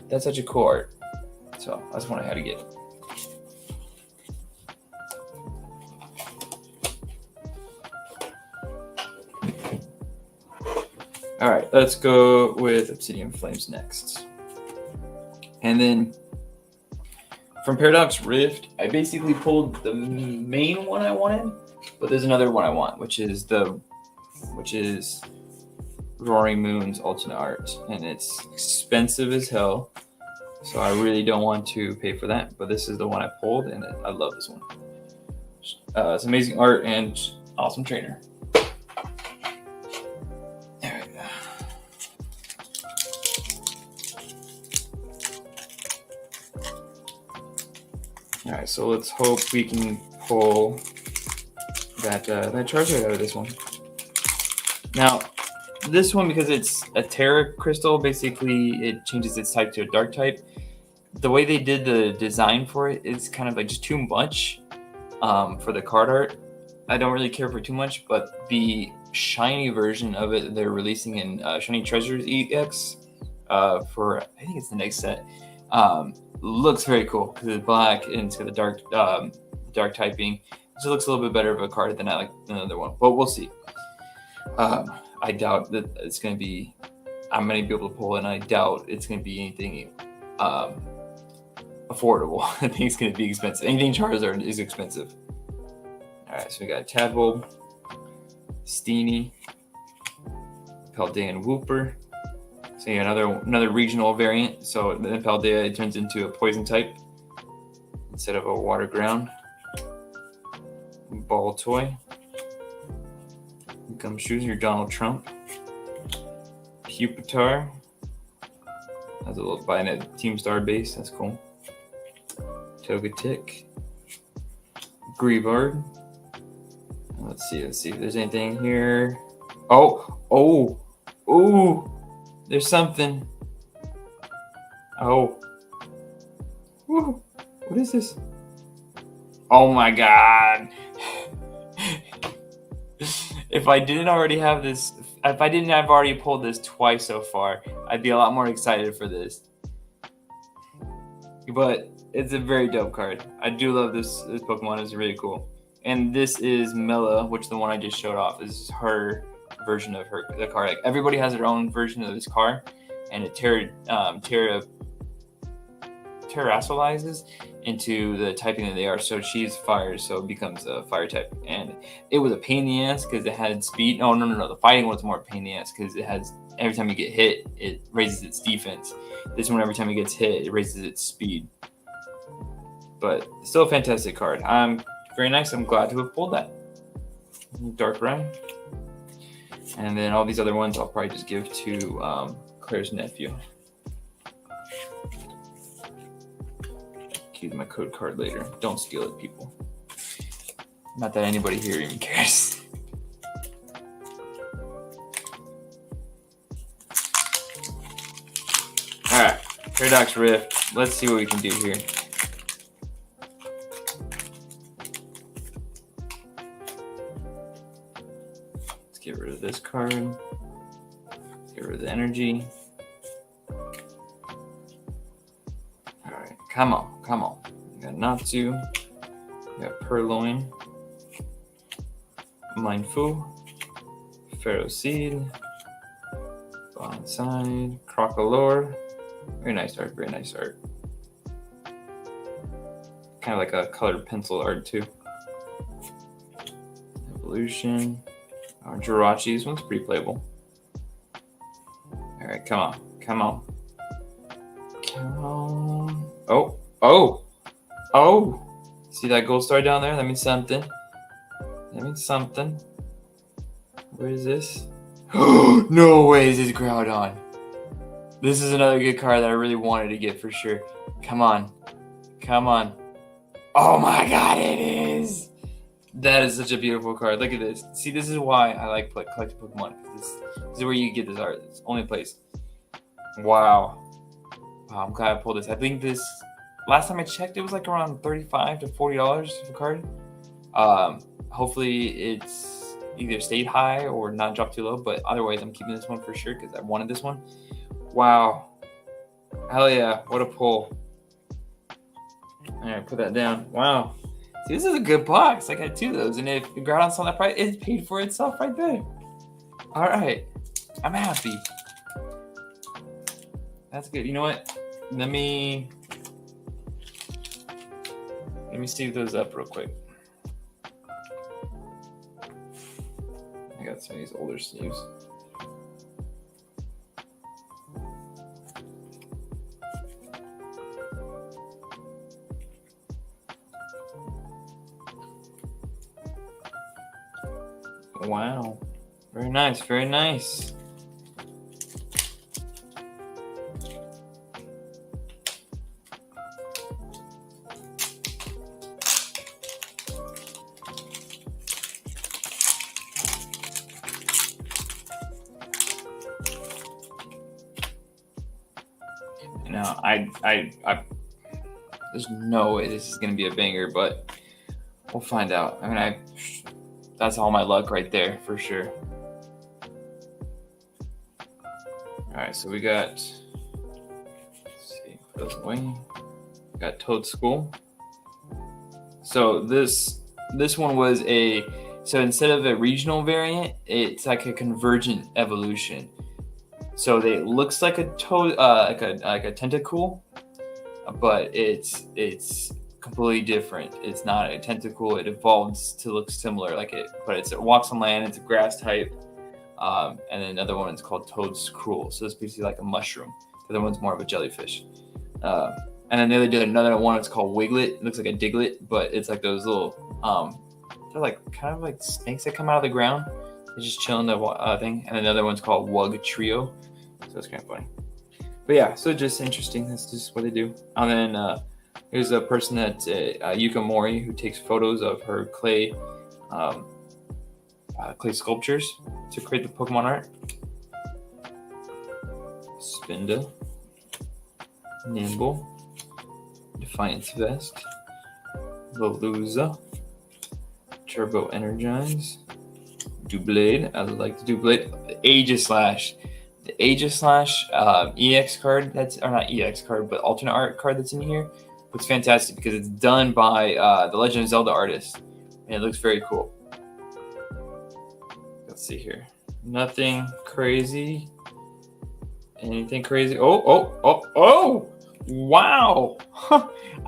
That's such a cool art. So that's one I had to get. All right, let's go with Obsidian Flames next. And then from Paradox Rift, I basically pulled the main one I wanted, but there's another one I want, which is Roaring Moon's alternate art, and it's expensive as hell. So I really don't want to pay for that, but this is the one I pulled, and I love this one. It's amazing art and awesome trainer. There we go. All right, so let's hope we can pull that Charizard out of this one. Now, this one, because it's a Terra Crystal, basically it changes its type to a Dark type. The way they did the design for it is kind of like just too much for the card art. I don't really care for too much, but the shiny version of it they're releasing in Shiny Treasures EX for, I think it's the next set, looks very cool because it's black and it's got the dark typing. So it looks a little bit better of a card than I like another one, but we'll see. I doubt that it's going to be, I'm going to be able to pull it, and I doubt it's going to be anything affordable. I think it's going to be expensive. Anything Charizard is expensive. All right, so we got Tadbulb, Steenie, Paldean Wooper. So yeah, another regional variant. So then Paldea, it turns into a poison type instead of a water ground. Ball Toy. Gumshoes, your Donald Trump. Pupitar. Has a little by a Team Star base. That's cool. Togetic. Greavard. Let's see if there's anything here. Oh. There's something. Oh. Woo. What is this? Oh my god. If I didn't already have this, if I didn't have already pulled this twice so far, I'd be a lot more excited for this. But it's a very dope card. I do love this Pokemon. It's really cool. And this is Mela, which the one I just showed off is her version of the car. Like, everybody has their own version of this car, and it terrestrializes into the typing that they are. So she's fire, so it becomes a fire type. And it was a pain in the ass because it had speed. No. The fighting was more pain in the ass because it has, every time you get hit, it raises its defense. This one, every time it gets hit, it raises its speed. But still a fantastic card. Very nice. I'm glad to have pulled that. Darkrai. And then all these other ones I'll probably just give to Claire's nephew. Use my code card later. Don't steal it, people. Not that anybody here even cares. Alright, Paradox Rift. Let's see what we can do here. Let's get rid of this card. Let's get rid of the energy. Alright, come on. We got Natsu. We got Purloin. Mindful. Pharaoh Seed. Bonsai. Crocolore. Very nice art. Kind of like a colored pencil art too. Evolution. Jirachi. This one's pretty playable. Alright, come on. Oh! See that gold star down there? That means something. Where is this? No way is this Groudon. This is another good card that I really wanted to get for sure. Come on. Oh my god, it is! That is such a beautiful card. Look at this. See, this is why I like collecting Pokemon. This is where you get this art. It's the only place. Wow, I'm glad I pulled this. I think this, last time I checked, it was like around $35 to $40 for card. Hopefully it's either stayed high or not dropped too low, but otherwise I'm keeping this one for sure because I wanted this one. Wow. Hell yeah, what a pull. Alright, put that down. Wow. See, this is a good box. I got two of those, and if the Groudon's on that price, it's paid for itself right there. Alright, I'm happy. That's good. You know what? Let me save those up real quick. I got some of these older sleeves. Wow. Very nice. Now, I there's no way this is gonna be a banger, but we'll find out. I mean, that's all my luck right there for sure. All right, so we got. Let's see, put those away. We got Toad School. So this one was so instead of a regional variant, it's like a convergent evolution. So it looks like a toad, like a tentacool, but it's completely different. It's not a tentacle. It evolves to look similar, but it walks on land. It's a grass type, and then another one is called Toad's Cruel. So it's basically like a mushroom. The other one's more of a jellyfish. And then the other did another one. It's called Wiglet. It looks like a Diglett, but it's like those little, they're like kind of like snakes that come out of the ground. They're just chilling the thing. And another one's called Wug Trio. So it's kind of funny. But yeah, so just interesting. That's just what they do. And then there's a person that Yuka Mori who takes photos of her clay sculptures to create the Pokemon art. Spinda, Nimble, Defiance Vest, Veluza, Turbo Energize, Doublade. I like the Doublade. The Aegislash. The Aegislash EX card, or not EX card, but alternate art card that's in here, looks fantastic because it's done by the Legend of Zelda artist, and it looks very cool. Let's see here. Nothing crazy. Anything crazy? Oh! Wow!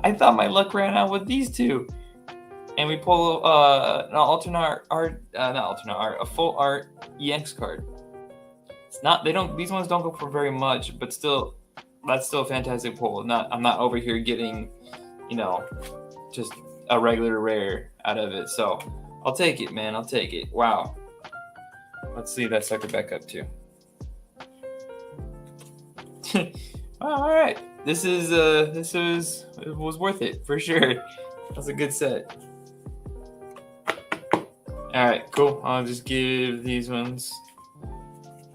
I thought my luck ran out with these two. And we pull an alternate art, a full art EX card. It's not. These ones don't go for very much, but still, that's still a fantastic pull. I'm not over here getting, just a regular rare out of it. So I'll take it, man. I'll take it. Wow. Let's leave that sucker back up too. All right. This was worth it for sure. That was a good set. All right, cool. I'll just give these ones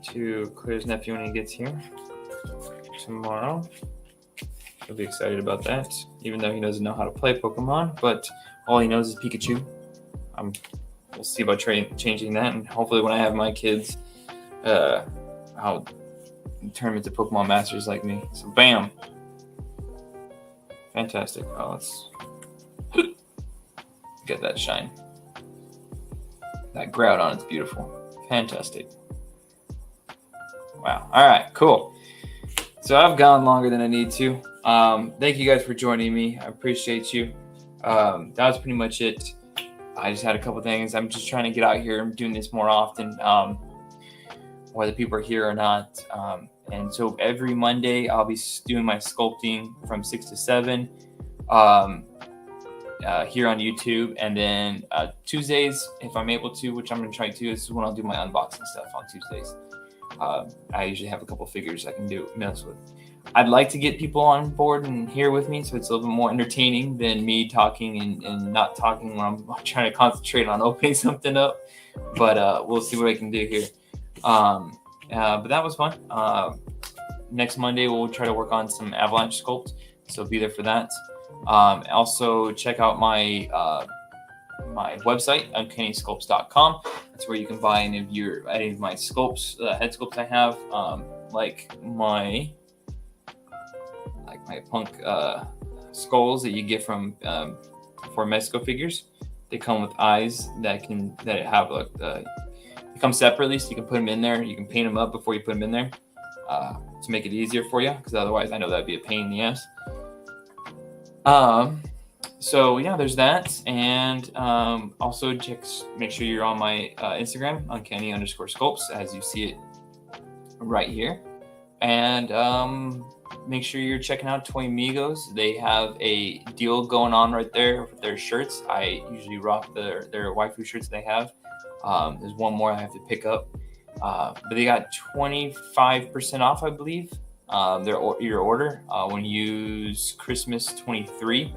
to Claire's nephew when he gets here tomorrow. He'll be excited about that, even though he doesn't know how to play Pokemon, but all he knows is Pikachu. We'll see about changing that, and hopefully when I have my kids, I'll turn them into Pokemon masters like me. So bam. Fantastic. Oh, let's get that shine. That Groudon is beautiful. Fantastic. Wow. All right, cool. So I've gone longer than I need to. Thank you guys for joining me. I appreciate you. That was pretty much it. I just had a couple things. I'm just trying to get out here. I'm doing this more often, whether people are here or not. And so every Monday, I'll be doing my sculpting from 6 to 7 here on YouTube. And then Tuesdays, if I'm able to, which I'm going to try to, this is when I'll do my unboxing stuff on Tuesdays. I usually have a couple figures I can mess with. I'd like to get people on board and here with me, so it's a little bit more entertaining than me talking and not talking when I'm trying to concentrate on opening something up. But we'll see what I can do here. But that was fun. Next Monday, we'll try to work on some Avalanche sculpt, so be there for that. Also, check out my my website, uncannysculpts.com. That's where you can buy any of my sculpts, head sculpts I have, like my punk skulls that you get from for Mexico figures. They come with eyes that have they come separately, so you can put them in there. You can paint them up before you put them in there to make it easier for you, because otherwise I know that'd be a pain in the ass. So yeah, there's that, and also make sure you're on my Instagram, Uncanny_sculpts, as you see it right here, and make sure you're checking out Toy Migos. They have a deal going on right there with their shirts. I usually rock their waifu shirts they have. There's one more I have to pick up, but they got 25% off, I believe, your order when you use Christmas 23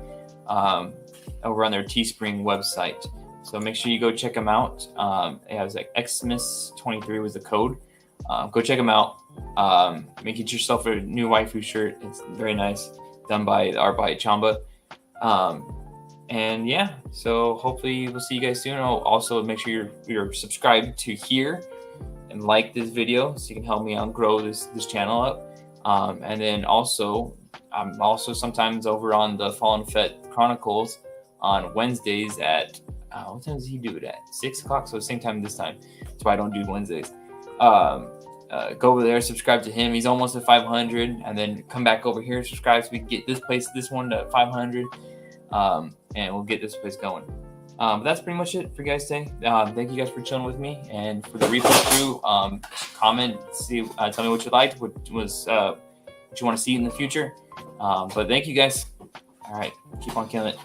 over on their Teespring website. So make sure you go check them out. It has like Xmas 23 was the code. Go check them out. Make it yourself a new waifu shirt. It's very nice, done by art by Chamba. And yeah, so hopefully we'll see you guys soon. Also make sure you're subscribed to here and like this video so you can help me out grow this channel up. And then also, I'm also sometimes over on the Fallen Fett Chronicles on Wednesdays at what time does he do it at? 6 o'clock, so same time this time. That's why I don't do Wednesdays. Go over there, subscribe to him. He's almost at 500, and then come back over here, subscribe so we can get this one to 500, and we'll get this place going. But that's pretty much it for you guys today. Thank you guys for chilling with me, and for the replay crew, comment, tell me what you liked, what you want to see in the future. But thank you guys. All right, keep on killing it.